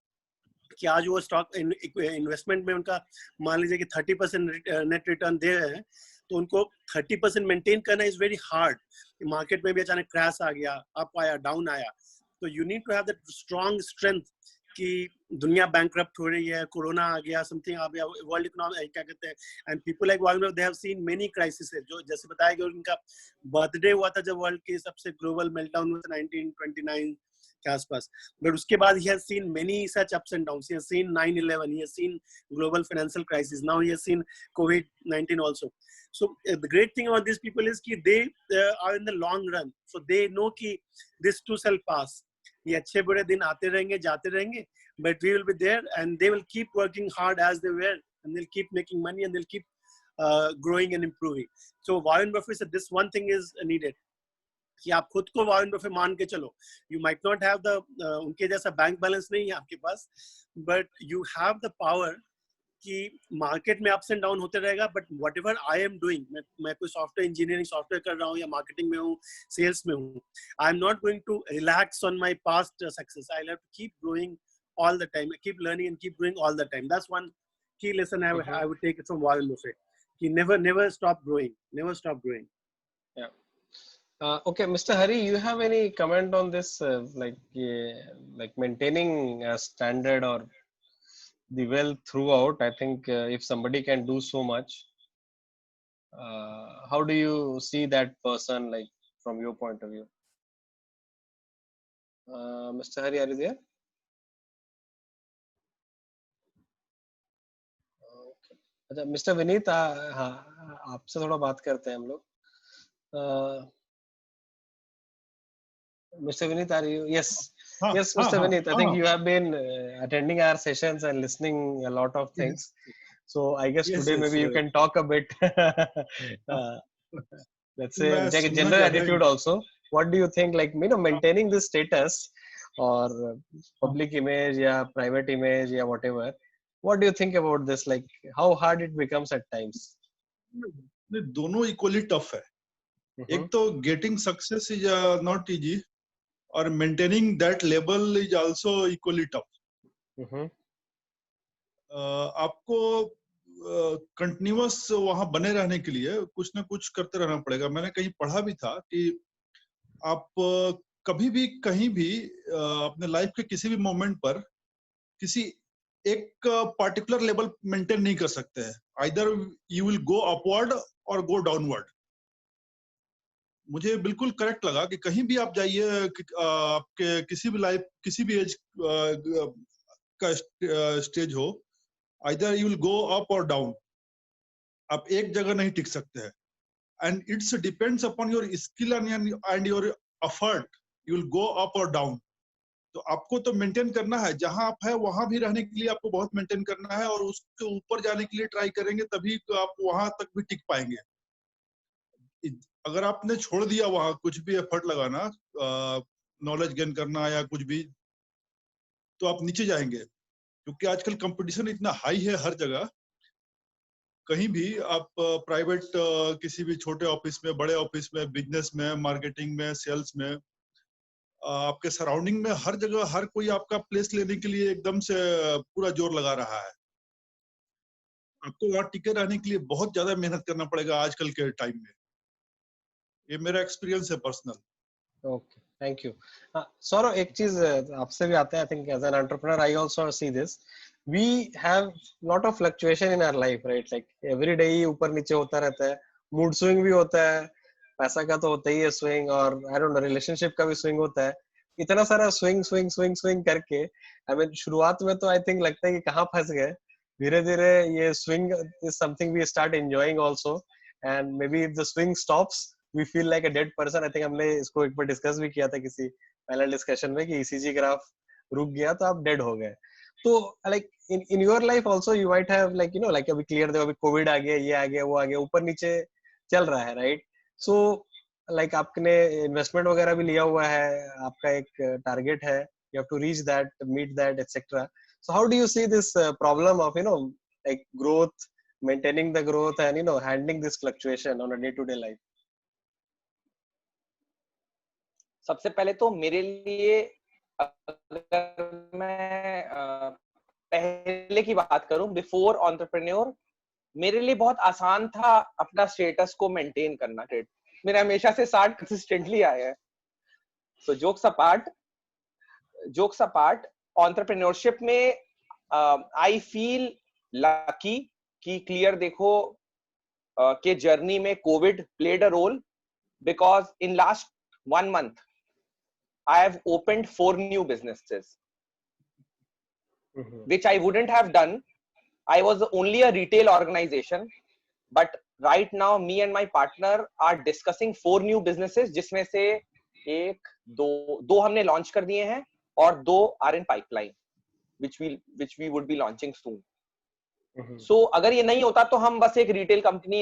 कि आज वो स्टॉक इन्वेस्टमेंट में उनका मान लीजिए कि 30% नेट रिटर्न दे रहे हैं, तो उनको 30% मेंटेन करना इज वेरी हार्ड। मार्केट में भी अचानक क्रैश आ गया, अप आया, डाउन आया, तो you need to have that strong strength कि दुनिया बैंकरप्ट हो रही है, कोरोना आ गया, समथिंग आ गया, वर्ल्ड इकोनॉमी क्या कहते हैं, and people like Warren Buffett they have seen many crisis, जो जैसे बताया गया उनका बर्थडे हुआ था जब वर्ल्ड की सबसे ग्लोबल मेल्टडाउन हुआ था 1929 के आसपास, बट उसके बाद he has seen many such ups and downs. He has seen 9/11, he has seen global financial crisis, now he has seen COVID-19 also. So the great thing about these people is कि they are in the long run, so they know कि this too shall pass. ये अच्छे बुरे दिन आते रहेंगे, जाते रहेंगे, but we will be there and they will keep working hard as they were, and they'll keep making money and they'll keep growing and improving. So Warren Buffett said this one thing is needed, कि आप खुद को Warren Buffett मान के चलो। You might not have the उनके जैसा bank balance नहीं है आपके पास, but you have the power कि मार्केट में अप्स एंड डाउन होते रहेगा, but whatever I am doing, मैं कोई सॉफ्टवेयर इंजीनियरिंग सॉफ्टवेयर कर रहा हूँ या मार्केटिंग में हूँ, सेल्स में हूँ, I am not going to relax on my past success, I have to keep growing all the time, keep learning and keep growing all the time. That's one key lesson I would take it from Warren Buffett. He never stop growing, never stop growing. Yeah. Okay, Mr. Hari, you have any comment on this, like maintaining a standard or the wealth throughout? I think if somebody can do so much, how do you see that person, like from your point of view? Mr. Hari, are you there? Okay. अच्छा, Mr. Vineet, हाँ, आपसे थोड़ा बात करते हैं हम लोग। Mr. Vineet, are you? Yes. Yes, Mr. Vineet. I think you have been attending our sessions and listening a lot of things. So I guess today maybe you can talk a bit. Let's say like a general attitude also. What do you think? Like, you know, maintaining this status or public image, yeah, private image, yeah, whatever. What do you think about this? Like, how hard it becomes at times? दोनों equally tough है. एक तो getting success is not easy. Or maintaining that level is also equally tough. आपको continuous वहां बने रहने के लिए कुछ ना कुछ करते रहना पड़ेगा। मैंने कहीं पढ़ा भी था कि आप कभी भी कहीं भी अपने लाइफ के किसी भी मोमेंट पर किसी एक पार्टिकुलर लेवल मेंटेन नहीं कर सकते हैं। Either you will go upward और गो डाउनवर्ड। मुझे बिल्कुल करेक्ट लगा कि कहीं भी आप जाइए, आपके किसी भी लाइफ किसी भी एज का स्टेज हो, either you will go up और डाउन। आप एक जगह नहीं टिक सकते हैं। And it's depends upon your skill and your effort, you will go up और डाउन। तो आपको तो मेंटेन करना है, जहां आप है वहां भी रहने के लिए आपको बहुत मेंटेन करना है, और उसके ऊपर जाने के लिए ट्राई करेंगे तभी तो आप वहां तक भी टिक पाएंगे। अगर आपने छोड़ दिया वहां कुछ भी एफर्ट लगाना, नॉलेज गेन करना या कुछ भी, तो आप नीचे जाएंगे। क्योंकि आजकल कंपटीशन इतना हाई है हर जगह। कहीं भी आप प्राइवेट किसी भी छोटे ऑफिस में, बड़े ऑफिस में, बिजनेस में, मार्केटिंग में, सेल्स में, आपके सराउंडिंग में हर जगह हर कोई आपका प्लेस लेने के लिए एकदम से पूरा जोर लगा रहा है। आपको वहां टिके रहने के लिए बहुत ज्यादा मेहनत करना पड़ेगा आजकल के टाइम में। ये मेरा एक्सपीरियंस है personal. Okay, thank you. Saurabh, एक चीज आपसे भी आता है, I think as an entrepreneur I also see this, we have lot of fluctuation in our life, right? Like every day ही ऊपर नीचे होता रहता है, मूड स्विंग भी होता है, पैसा का तो होता ही है स्विंग, और आई डोंट नो रिलेशनशिप का भी स्विंग होता है। इतना सारा स्विंग स्विंग स्विंग स्विंग करके, आई मीन शुरुआत में तो आई थिंक लगता है कि कहाँ फंस गए। धीरे धीरे ये swing is something we start enjoying also, and maybe if the swing stops we feel like a dead person. I think हमने इसको एक बार डिस्कस भी किया था किसी पैनल डिस्कशन में कि ईसीजी ग्राफ रुक गया तो आप डेड हो गए। तो like in your life also you might have like you know like अभी क्लियर देखो, अभी कोविड आ गया, ये आ गया, वो आ गया, ऊपर नीचे चल रहा है, राइट? सो लाइक आपने इन्वेस्टमेंट वगैरह भी लिया हुआ है, आपका एक टारगेट है, you have to reach that, meet that, etcetera. So how do you see this problem of like growth, maintaining the growth and handling this fluctuation on a day to day life? सबसे पहले तो मेरे लिए, अगर मैं पहले की बात करूं, बिफोर एंटरप्रेन्योर, मेरे लिए बहुत आसान था अपना स्टेटस को मेंटेन करना। मेरा हमेशा से 60 कंसिस्टेंटली आया है। सो जोक्स अपार्ट, एंटरप्रेन्योरशिप में आई फील लकी कि क्लियर देखो के जर्नी में Covid played a role, because in last 1 month I have opened 4 new businesses, which I wouldn't have done. I was only a retail organization, but right now me and my partner are discussing 4 new businesses, जिसमें से दो हमने launch कर दिए हैं और 2 are in pipeline, which we would be launching soon. So अगर ये नहीं होता तो हम बस एक retail company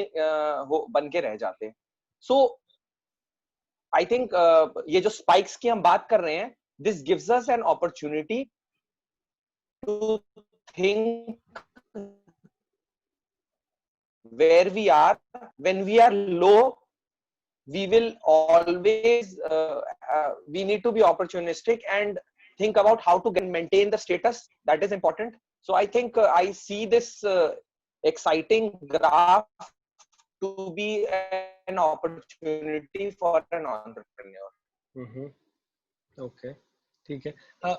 बन के रह जाते। So I think ये जो spikes की हम बात कर रहे हैं, this gives us an opportunity to think where we are. When we are low, we will always we need to be opportunistic and think about how to maintain the status. That is important. So I think I see this exciting graph to be an opportunity for an entrepreneur. Okay, ठीक है।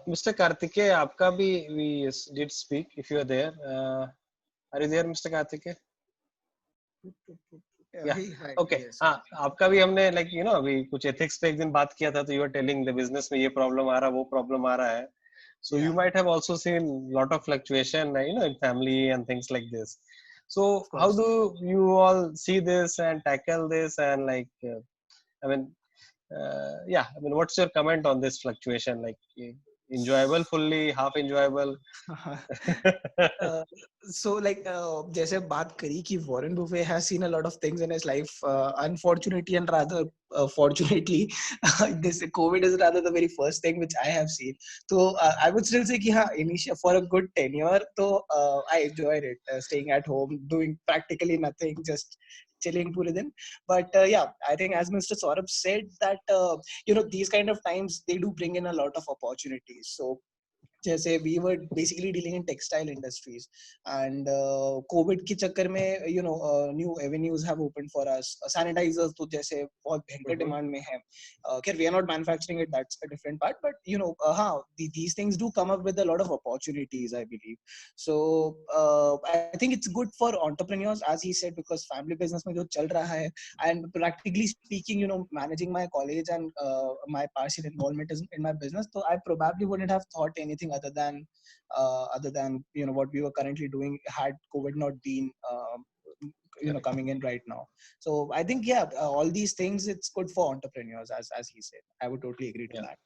Mr. Karthikeya, आपका भी we did speak. If you are there, are you there, Mr. Karthikeya? Yeah. Okay. हाँ, आपका भी हमने like अभी कुछ ethics पे एक दिन बात किया था, तो you were telling the business में ये problem आ रहा है, वो problem आ रहा है. So you might have also seen lot of fluctuation, in family and things like this. So how do you all see this and tackle this, and like, I mean, what's your comment on this fluctuation? Like, enjoyable, fully, half enjoyable? So like जैसे बात करी कि Warren Buffett has seen a lot of things in his life, unfortunately and rather fortunately, this COVID is rather the very first thing which I have seen. So I would still say कि हाँ, initial for a good tenure, तो I enjoyed it, staying at home, doing practically nothing, just chilling पूरे दिन. But I think as Mr. Saurabh said that these kind of times they do bring in a lot of opportunities. So जैसे we were basically dealing in textile industries and COVID के चक्कर में new avenues have opened for us. Sanitizers तो जैसे बहुत भयंकर demand में है. खैर we are not manufacturing it, that's a different part, but हाँ, these things do come up with a lot of opportunities, I believe. So I think it's good for entrepreneurs, as he said, because family business में जो चल रहा है, and practically speaking, managing my college and my partial involvement in my business, so I probably wouldn't have thought anything other than what we were currently doing had COVID not been coming in right now. So I think all these things, it's good for entrepreneurs, as he said. I would totally agree to that.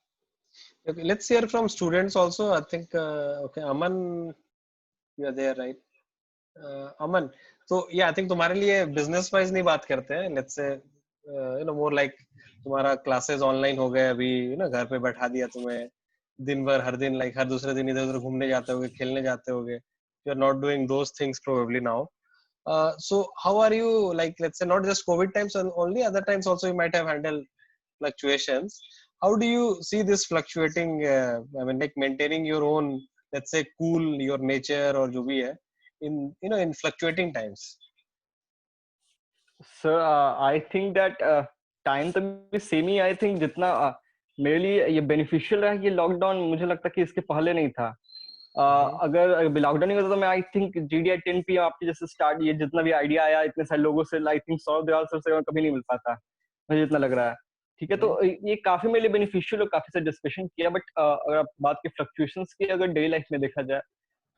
Okay, let's hear from students also. I think okay, Aman, you are there, right? Aman, so yeah, I think तुम्हारे लिए business wise नहीं बात करते हैं. Let's say more like तुम्हारा classes online हो गए अभी, घर पे बैठा दिया तुम्हें, दिन भर हर दिन हर दूसरे दिन इधर उधर घूमने जाते होगे, खेलने जाते होगे. You are not doing those things probably now. So how are you, let's say not just COVID times only, other times also you might have handled fluctuations. How do you see this fluctuating, maintaining your own, let's say cool, your nature or जो भी है, in fluctuating times? Sir, I think that time तो भी same he. I think जितना मेरे लिए ये beneficial है ये lockdown, मुझे लगता है कि इसके पहले नहीं था. अगर लॉकडाउन नहीं होता तो मैं आई थिंक GDI 10 PM आपके जैसे स्टार्ट, ये जितना भी आइडिया आया इतने सारे लोगों से, आई थिंक 100 दयाल सर से कभी नहीं मिल पाता, मुझे जितना लग रहा है. ठीक है, तो ये काफी मेरे लिए बेनिफिशियल और काफी से डिस्कशन किया. बट अगर आप बात की फ्लक्चुएशंस की अगर डेली लाइफ में देखा जाए,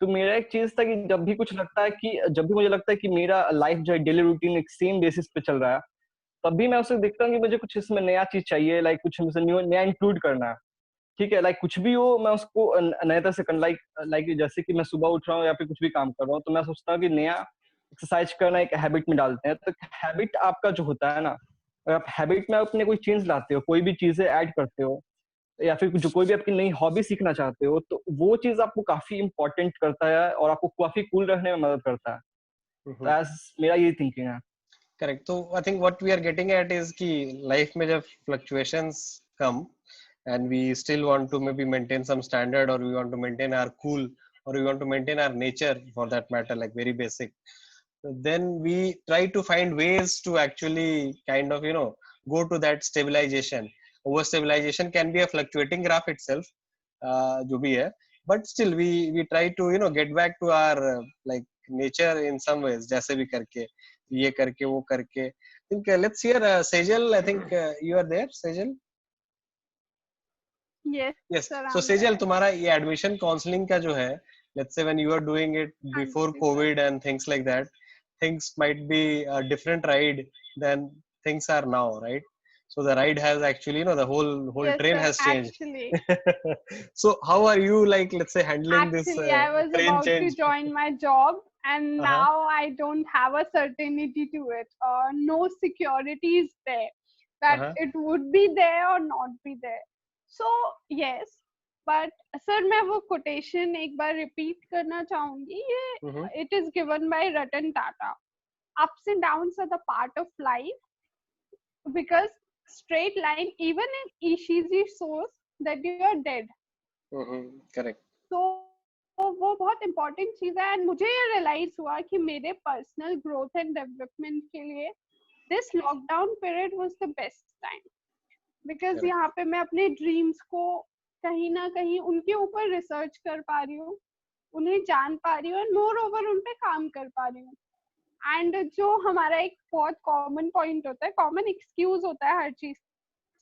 तो मेरा एक चीज था कि जब भी कुछ लगता है कि जब भी मुझे लगता है कि मेरा लाइफ जो है डेली रूटीन एक सेम बेसिस पे चल रहा है, तब भी मैं उसे देखता हूँ कि मुझे कुछ इसमें नया चीज चाहिए, कुछ नया इंक्लूड करना है. ठीक है, कुछ भी हो मैं उसको नए तरह से लाइक जैसे कि मैं सुबह उठ रहा हूँ या फिर कुछ भी काम कर रहा हूँ, तो मैं सोचता हूँ कि नया एक्सरसाइज करना एक हैबिट में डालते हैं. तो हैबिट आपका जो होता है ना, अगर आप हैबिट में अपने कोई चेंज लाते हो, कोई भी चीजें ऐड करते हो, या फिर जो कोई भी आपकी नई हॉबी सीखना चाहते हो, तो वो चीज आपको काफी इंपॉर्टेंट करता है और आपको काफी कूल रहने में मदद करता है. तो मेरा यही थिंकिंग है. करेक्ट. तो I think what we are getting at is कि लाइफ में जब fluctuations come and we still want to maybe maintain some standard, or we want to maintain our cool, or we want to maintain our nature for that matter, very basic, then we try to find ways to actually kind of go to that stabilization. Over stabilization can be a fluctuating graph itself, jo bhi hai, but still we try to get back to our nature in some ways, jaise bhi karke, ye karke wo karke. I think let's hear Sejal. I think you are there, Sejal. Yes. So Sejal, तुम्हारा ये admission counseling का जो है, let's say when you are doing it before COVID and things like that, things might be a different ride than things are now, right? So the ride has actually, the whole yes, train sir, has changed. Actually. So how are you let's say handling this I was train about change? to join my job, and now I don't have a certainty to it. No security is there that it would be there or not be there. So yes, but sir, मैं वो quotation एक बार repeat करना चाहूँगी. ये it is given by Ratan Tata. Ups and downs are the part of life, because straight line, even in Ishizi shows that you are dead. Correct. So वो बहुत important चीज है, and मुझे ये realize हुआ कि मेरे personal growth and development के लिए this lockdown period was the best time. Because यहाँ पे मैं अपने ड्रीम्स को कहीं ना कहीं उनके ऊपर रिसर्च कर पा रही हूँ, उन्हें जान पा रही हूँ, एंड मोर ओवर उन पे काम कर पा रही हूँ. एंड जो हमारा एक बहुत कॉमन पॉइंट होता है, कॉमन एक्सक्यूज होता है हर चीज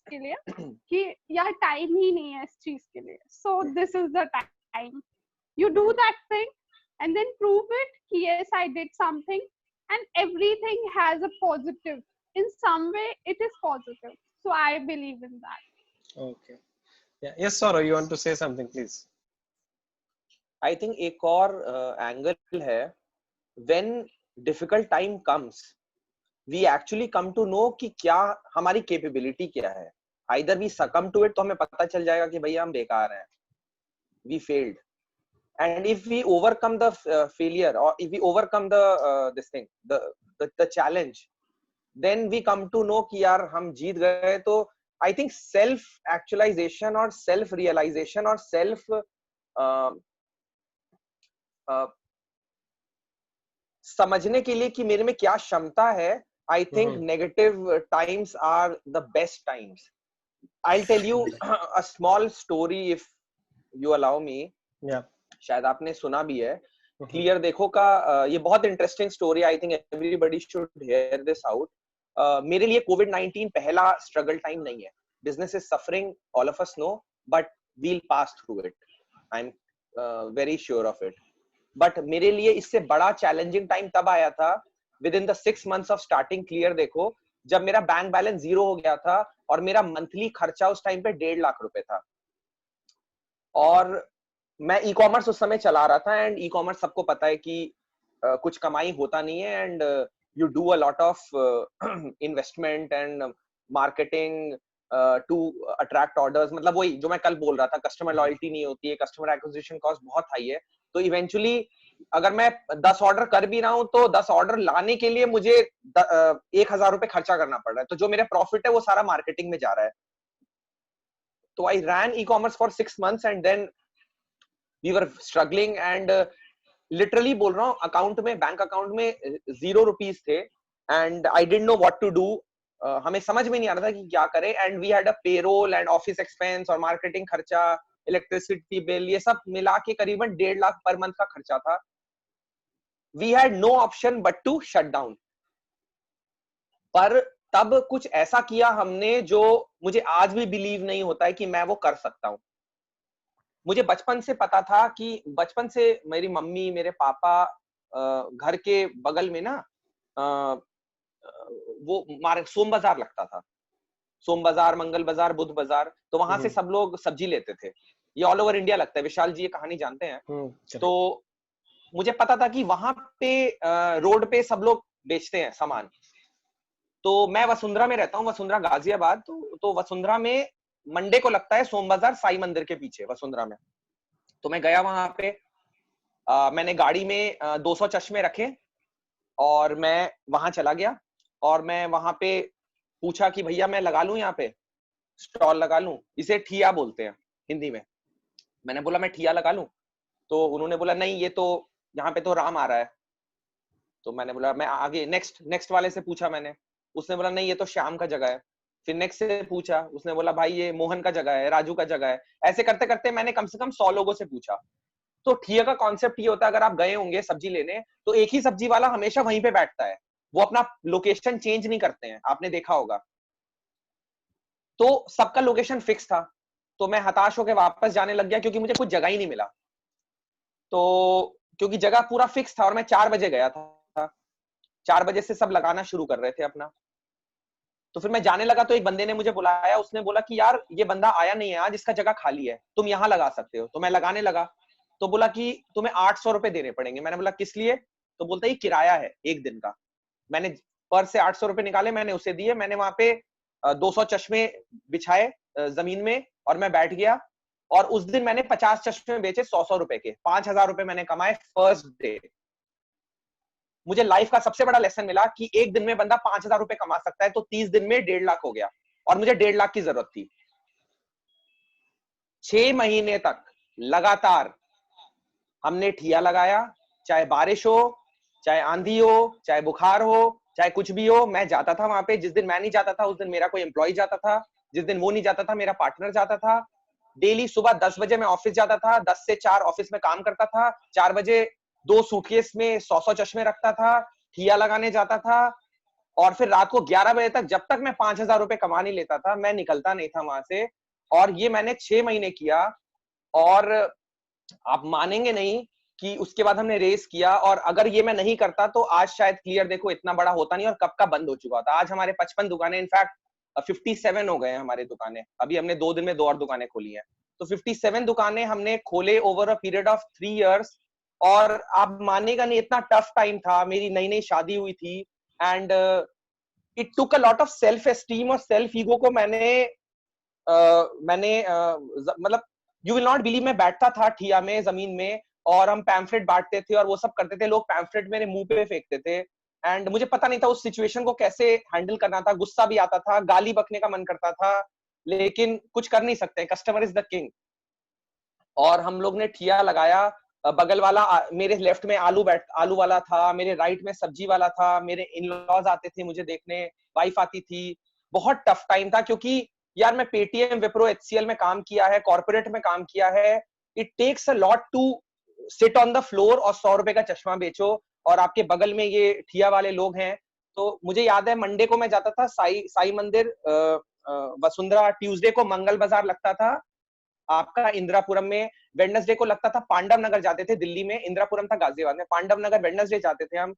के लिए कि यार टाइम ही नहीं है इस चीज के लिए. So this is the time you do that thing and then prove it कि yes I did something, and everything has a positive, in some way it is positive. So I believe in that. Okay. Yeah. Yes, Saurav, you want to say something, please? I think एक और angle है, when difficult time comes, we actually come to know कि क्या हमारी capability क्या है. Either we succumb to it, तो हमें पता चल जाएगा कि भैया हम बेकार हैं, we failed. And if we overcome the failure, or if we overcome the this thing, the challenge, then we come to know कि यार हम जीत गए. तो I think self actualization और self realization और self समझने के लिए कि मेरे में क्या क्षमता है, I think negative times are the best times. I'll tell you a small story if you allow me. Yeah. शायद आपने सुना भी है. क्लियर देखो का ये बहुत interesting story, I think everybody should hear this out. मेरे लिए कोविड-19 पहला स्ट्रगल टाइम नहीं है. Business is suffering, all of us know, but we'll pass through it. I am very sure of it. But मेरे लिए इससे बड़ा चैलेंजिंग टाइम तब आया था within the 6 months of starting clear देखो, जब मेरा बैंक बैलेंस 0 हो गया था और मेरा मंथली खर्चा उस टाइम पे 1.5 लाख रुपए था. और मैं ई कॉमर्स उस समय चला रहा था, एंड ई कॉमर्स सबको पता है कि कुछ कमाई होता नहीं है, and you do a lot of investment and marketing to attract orders. मतलब वही जो मैं कल बोल रहा था, कस्टमर लॉयल्टी नहीं होती है, कस्टमर एक्विजिशन कॉस्ट बहुत हाई है. तो इवेंचुअली अगर मैं 10 ऑर्डर कर भी रहा हूं तो 10 ऑर्डर लाने के लिए मुझे 1,000 रुपए खर्चा करना पड़ रहा है. तो जो मेरा प्रॉफिट है वो सारा मार्केटिंग में जा रहा है. तो I ran e commerce for 6 months and then we were struggling, and literally बोल रहा हूँ, अकाउंट में, बैंक अकाउंट में 0 रुपीज थे, and I didn't know what to do. हमें समझ में नहीं आ रहा था कि क्या करें, and we had a payroll and office expense और मार्केटिंग खर्चा, इलेक्ट्रिसिटी बिल, ये सब मिला के करीबन 1.5 लाख पर मंथ का खर्चा था. We had no option but to shut down. पर तब कुछ ऐसा किया हमने जो मुझे आज भी बिलीव नहीं होता है कि मैं वो कर सकता हूं. मुझे बचपन से पता था कि बचपन से मेरी मम्मी, मेरे पापा घर के बगल में ना वो सोम बाजार लगता था. सोम बाजार, मंगल बाजार, बुध बाजार. तो वहां से सब लोग सब्जी लेते थे. ये ऑल ओवर इंडिया लगता है. विशाल जी ये कहानी जानते हैं. तो मुझे पता था कि वहां पे रोड पे सब लोग बेचते हैं सामान. तो मैं वसुंधरा में रहता हूँ, वसुंधरा गाजियाबाद. तो वसुंधरा में मंडे को लगता है सोम बाजार, साई मंदिर के पीछे वसुंधरा में. तो मैं गया वहां पे, मैंने गाड़ी में 200 चश्मे रखे और मैं वहां चला गया. और मैं वहां पे पूछा कि भैया मैं लगा लूं, यहाँ पे स्टॉल लगा लूं. इसे ठिया बोलते हैं हिंदी में. मैंने बोला मैं ठिया लगा लूं. तो उन्होंने बोला नहीं, ये तो यहाँ पे तो राम आ रहा है. तो मैंने बोला मैं आगे नेक्स्ट वाले से पूछा मैंने. उसने बोला नहीं, ये तो श्याम का जगह है. फिर नेक्स्ट से पूछा, उसने बोला भाई ये मोहन का जगह है, राजू का जगह है. ऐसे करते करते मैंने कम से कम 100 लोगों से पूछा. तो ठिया का कॉन्सेप्ट ये होता है, अगर आप गए होंगे सब्जी लेने, तो एक ही सब्जी वाला हमेशा वहीं पे बैठता है. वो अपना लोकेशन चेंज नहीं करते हैं, आपने देखा होगा. तो सबका लोकेशन फिक्स था. तो मैं हताश होकर वापस जाने लग गया क्योंकि मुझे कुछ जगह ही नहीं मिला. तो क्योंकि जगह पूरा फिक्स था और मैं 4 बजे गया था. 4 बजे से सब लगाना शुरू कर रहे थे अपना. तो फिर मैं जाने लगा तो एक बंदे ने मुझे बुलाया. उसने बोला कि यार ये बंदा आया नहीं है आज, इसका जगह खाली है, तुम यहाँ लगा सकते हो. तो मैं लगाने लगा. तो बोला कि तुम्हें 800 रुपए देने पड़ेंगे. मैंने बोला किस लिए? तो बोलता है किराया है एक दिन का. मैंने पर्स से 800 रुपए निकाले, मैंने उसे दिए. मैंने वहां पे 200 चश्मे बिछाए जमीन में और मैं बैठ गया. और उस दिन मैंने 50 चश्मे बेचे 100 रुपए के. 5,000 रुपए मैंने कमाए फर्स्ट डे. मुझे लाइफ का सबसे बड़ा लेसन मिला कि एक दिन में बंदा 5,000 रुपए कमा सकता है. तो 30 दिन में 1.5 लाख हो गया और मुझे 1.5 लाख की जरूरत थी. 6 महीने तक लगातार हमने ठिया लगाया. चाहे बारिश हो, चाहे आंधी हो, चाहे बुखार हो, चाहे कुछ भी हो, मैं जाता था वहां पे. जिस दिन मैं नहीं जाता था उस दिन मेरा कोई एम्प्लॉय जाता था. जिस दिन वो नहीं जाता था मेरा पार्टनर जाता था. डेली सुबह 10 बजे मैं ऑफिस जाता था. 10 से 4 ऑफिस में काम करता था. 4 बजे 2 सूटकेस में 100 चश्मे रखता था, ठिया लगाने जाता था. और फिर रात को 11 बजे तक, जब तक मैं 5,000 रुपए कमा नहीं लेता था, मैं निकलता नहीं था वहां से. और ये मैंने 6 महीने किया. और आप मानेंगे नहीं कि उसके बाद हमने रेस किया. और अगर ये मैं नहीं करता तो आज शायद क्लियर देखो इतना बड़ा होता नहीं और कब का बंद हो चुका होता. आज हमारे 55 दुकानें, इनफैक्ट 57 हो गए हैं हमारे दुकानें. अभी हमने 2 दिन में 2 और दुकानें खोली हैं. तो 57 दुकानें हमने खोले over a period of 3 years. और आप मानेगा नहीं, इतना टफ टाइम था. मेरी नई नई शादी हुई थी and it took a lot of self esteem और सेल्फ ईगो को मतलब यू विल नॉट बिलीव, मैं बैठता था ठिया में जमीन में और हम पैम्फलेट बांटते थे और वो सब करते थे. लोग पैम्फलेट मेरे मुंह पे फेंकते थे एंड मुझे पता नहीं था उस सिचुएशन को कैसे हैंडल करना था. गुस्सा भी आता था, गाली बकने का मन करता था, लेकिन कुछ कर नहीं सकते. Customer is the king. और हम लोग ने ठिया लगाया। बगल वाला मेरे लेफ्ट में आलू वाला था, मेरे राइट में सब्जी वाला था, मेरे इन लॉज आते थे मुझे देखने, वाइफ आती थी। बहुत टफ टाइम था, क्योंकि यार मैं पेटीएम, विप्रो, एचसीएल में काम किया है, कॉर्पोरेट में काम किया है। It takes a lot to sit on the floor और 100 रुपए का चश्मा बेचो, और आपके बगल में ये ठिया वाले लोग हैं। तो मुझे याद है मंडे को मैं जाता था साई मंदिर, वसुंधरा, ट्यूसडे को मंगल बाजार लगता था आपका इंदिरापुरम में, वेडनेसडे को लगता था पांडव नगर जाते थे दिल्ली में, इंदिरापुरम था गाजियाबाद में, पांडव नगर वेडनेसडे जाते थे हम,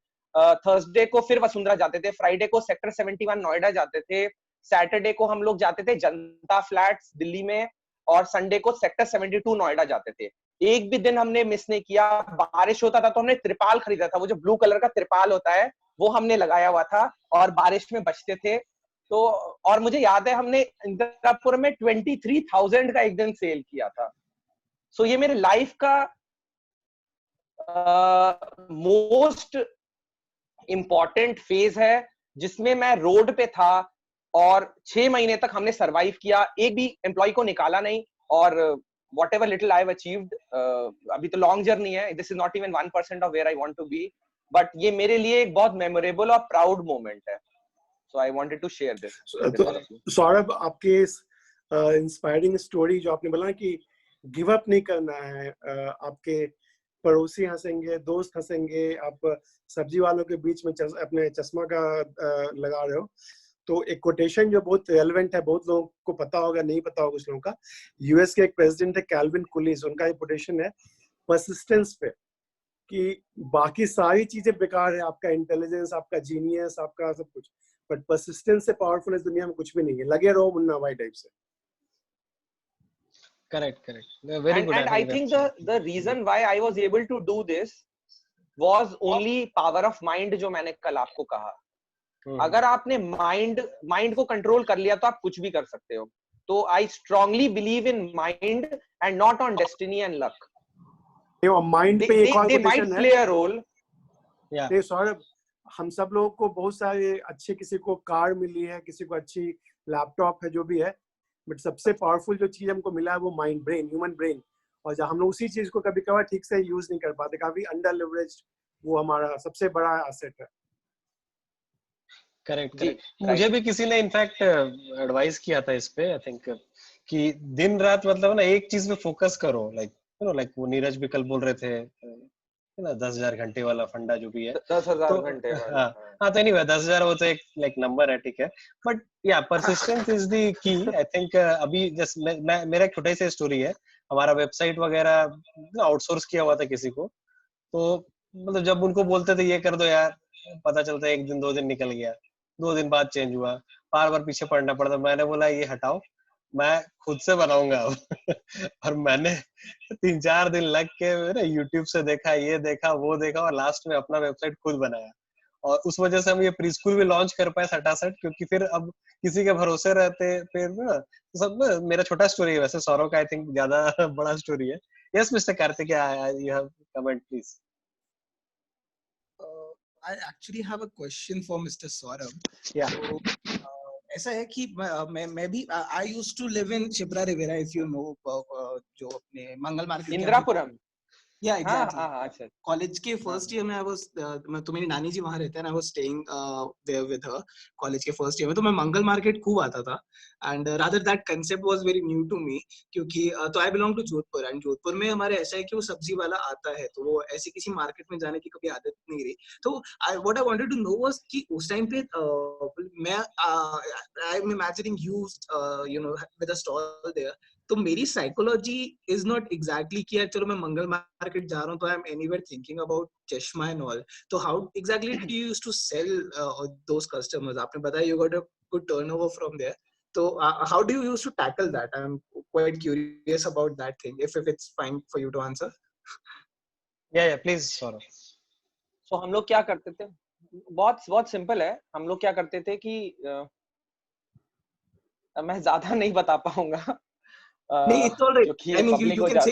थर्सडे को फिर वसुंधरा जाते थे, फ्राइडे को सेक्टर 71 नोएडा जाते थे, सैटरडे को हम लोग जाते थे जनता फ्लैट्स दिल्ली में, और संडे को सेक्टर 72 नोएडा जाते थे। एक भी दिन हमने मिस नहीं किया। बारिश होता था तो हमने त्रिपाल खरीदा था, वो जो ब्लू कलर का त्रिपाल होता है वो हमने लगाया हुआ था, और बारिश में बचते थे। तो और मुझे याद है हमने इंदिरापुर में 23,000 का एक दिन सेल किया था। सो ये मेरे लाइफ का मोस्ट इम्पोर्टेंट फेज है, जिसमें मैं रोड पे था, और 6 महीने तक हमने सरवाइव किया, एक भी एम्प्लॉय को निकाला नहीं, और whatever little I've achieved, अभी तो लॉन्ग जर्नी है, this is not even 1% of where I want to be, but ये मेरे लिए एक बहुत मेमोरेबल और प्राउड मोमेंट है। So I wanted to share this. तो सौरभ, आपके इस इंस्पायरिंग स्टोरी जो आपने बोला कि गिव अप नहीं करना है, आपके पड़ोसी हंसेंगे, दोस्त हंसेंगे, आप सब्जी वालों के बीच में अपने चश्मा का लगा रहे हो, तो एक कोटेशन जो बहुत रेलेवेंट है, बहुत लोगों को पता होगा, नहीं पता होगा कुछ लोगों का। यूएस के एक प्रेसिडेंट है कैल्विन कुलिस, उनका ये कोटेशन है परसिस्टेंस पे, कि बाकी सारी चीजें बेकार है, आपका इंटेलिजेंस, आपका जीनियस, आपका सब कुछ, बट परसिस्टेंस से पावरफुल इस दुनिया में कुछ भी नहीं है। लगे रहो मुन्ना भाई टाइप से। Correct. Very good. And I think the reason why I was able to do this was only power of mind, जो मैंने कल आपको कहा। अगर आपने माइंड को कंट्रोल कर लिया तो आप कुछ भी कर सकते हो। तो I strongly believe in mind and not on destiny and luck. Mind पे एक और कोटेशन प्ले अ रोल। ये सौरभ, हम सब लोगों को बहुत सारे अच्छे, किसी को कार मिली है, किसी को अच्छी लैपटॉप है, जो भी है, बट सबसे पावरफुल जो चीज हमको मिला है वो माइंड, ब्रेन, ह्यूमन ब्रेन। और जब हम लोग उसी चीज को कभी कभार ठीक से यूज नहीं कर पाते, काफी अंडर लिवरेज्ड, वो हमारा सबसे बड़ा एसेट है। करेक्ट। मुझे भी किसी ने इनफैक्ट एडवाइस किया था इस पे, आई थिंक, कि दिन रात मतलब ना एक चीज पे फोकस करो, लाइक वो नीरज भी कल बोल रहे थे ना, 10,000 घंटे वाला फंडा जो भी है, 10,000 घंटे वाला। हाँ तो एनीवे 10,000 वो तो एक लाइक नंबर है, ठीक है, बट या persistence is the key. I think अभी जस्ट मेरा एक छोटा सा स्टोरी है। हमारा वेबसाइट वगैरह आउटसोर्स किया हुआ था किसी को, तो मतलब जब उनको बोलते थे ये कर दो यार, पता चलता है 1 दिन 2 दिन निकल गया, 2 दिन बाद चेंज हुआ, बार पीछे पड़ना पड़ता। मैंने बोला ये हटाओ, मैं खुद से बनाऊंगा अब। और मैंने 3-4 दिन लग के यूट्यूब से देखा, ये देखा, वो देखा, और लास्ट में अपना वेबसाइट खुद बनाया। और उस वजह से हम ये प्री स्कूल भी लॉन्च कर पाए सटासट, क्योंकि फिर अब किसी के भरोसे रहते फिर ना सब। मेरा छोटा स्टोरी है वैसे, सौरव का आई थिंक ज्यादा बड़ा स्टोरी है। Yes mister Kartik, you have comment please. I actually have a question for Mr. Saurabh. Yeah. So, ऐसा है कि मैं भी I used to live in Chipra Rivera, if you know, जो अपने Mangal market Indirapuram. Yeah, exactly. College के first year में I was, तो मेरी नानी जी वहां रहते हैं, I was staying there with her college के फर्स्ट ईयर में। तो मैं मंगल मार्केट खूब आता था, and rather that concept was very new to me, क्योंकि तो I belong to Jodhpur, and Jodhpur में हमारे ऐसा है कि वो सब्जी वाला आता है, तो वो ऐसे किसी मार्केट में जाने की कभी आदत नहीं रही। तो what I wanted to know was कि उस टाइम पे मैं I am imagining you know with a stall there, तो मेरी साइकोलॉजी इज नॉट एग्जैक्टली कि यार चलो मैं मंगल मार्केट जा रहा हूँ तो I am anywhere thinking about चश्मा एंड ऑल। तो how exactly do you used to sell those customers? आपने बताया you got a good turnover from there, तो how do you used to tackle that? I am quite curious about that thing, if it's fine for you to answer. या please Saurabh. So हम लोग क्या करते थे, बहुत सिंपल है। हम लोग क्या करते थे कि मैं ज्यादा नहीं बता पाऊंगा, नहीं, it's alright, I mean you can say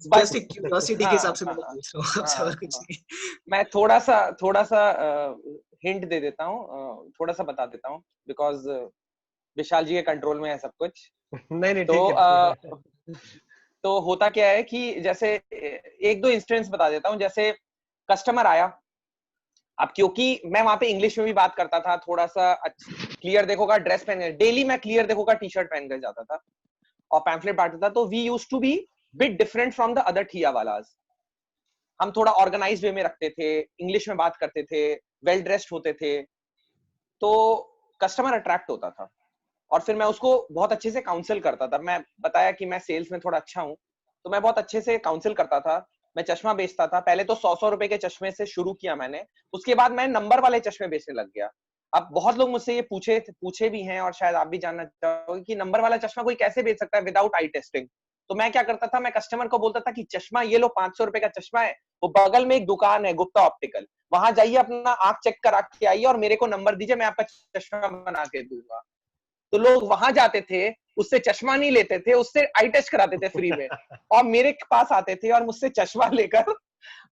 just एक क्यूरियोसिटी के हिसाब से मैं पूछ रहा हूं आपसे, और कुछ नहीं। मैं थोड़ा सा हिंट दे देता हूं, थोड़ा सा बता देता हूं, बिकॉज विशाल जी के कंट्रोल में है सब कुछ। नहीं तो तो होता क्या है कि जैसे एक दो इंस्टेंस बता देता हूँ। जैसे कस्टमर आया, अब क्योंकि मैं वहां पे इंग्लिश में भी बात करता था, थोड़ा सा क्लियर देखो का ड्रेस पहन, डेली मैं क्लियर देखो का टी शर्ट पहन कर जाता था और पैम्फलेट बांटता था। तो we used to be bit different from the other ठिया वालास। हम थोड़ा ऑर्गेनाइज वे में रखते थे, इंग्लिश में बात करते थे, वेल ड्रेस्ड होते थे, तो कस्टमर अट्रैक्ट होता था। और फिर मैं उसको बहुत अच्छे से काउंसिल करता था। मैं बताया कि मैं सेल्स में थोड़ा अच्छा हूँ, तो मैं बहुत अच्छे से काउंसिल करता था। मैं चश्मा बेचता था, पहले तो 100 रुपए के चश्मे से शुरू किया मैंने, उसके बाद मैं नंबर वाले चश्मे बेचने लग गया। अब बहुत लोग मुझसे ये पूछे भी हैं, और शायद आप भी जानना चाहोगे कि नंबर वाला चश्मा कोई कैसे बेच सकता है विदाउट आई टेस्टिंग। तो मैं क्या करता था, मैं कस्टमर को बोलता था कि चश्मा ये लो, 500 रुपए का चश्मा है, वो बगल में एक दुकान है गुप्ता ऑप्टिकल, वहां जाइए, अपना आंख चेक करा के आइए और मेरे को नंबर दीजिए, मैं आपका चश्मा बना के दूंगा। तो लोग वहां जाते थे, उससे चश्मा नहीं लेते थे, उससे आई टेस्ट कराते थे फ्री में, और मेरे पास आते थे और मुझसे चश्मा लेकर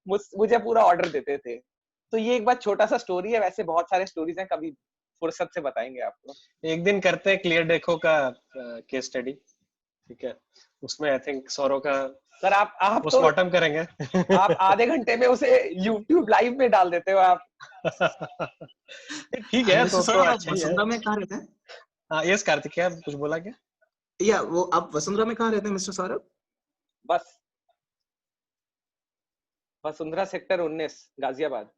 मुझे पूरा ऑर्डर देते थे। तो ये एक बात छोटा सा स्टोरी है, वैसे बहुत सारे स्टोरीज हैं, कभी फुर्सत से बताएंगे आपको। एक दिन करते हैं क्लियर देखो का केस स्टडी, ठीक है? उसमें आई थिंक सौरव का सर आप पोस्टमार्टम करेंगे। आप आधे घंटे में उसे YouTube लाइव में डाल देते हो आप। ठीक है, तो अच्छा ही है। वसुंधरा में कहाँ रहते हैं? हाँ यस कार्तिक, क्या कुछ बोला क्या? या वो आप वसुंधरा में कहाँ रहते हैं मिस्टर सौरभ? बस Vasundhara sector 19 Ghaziabad.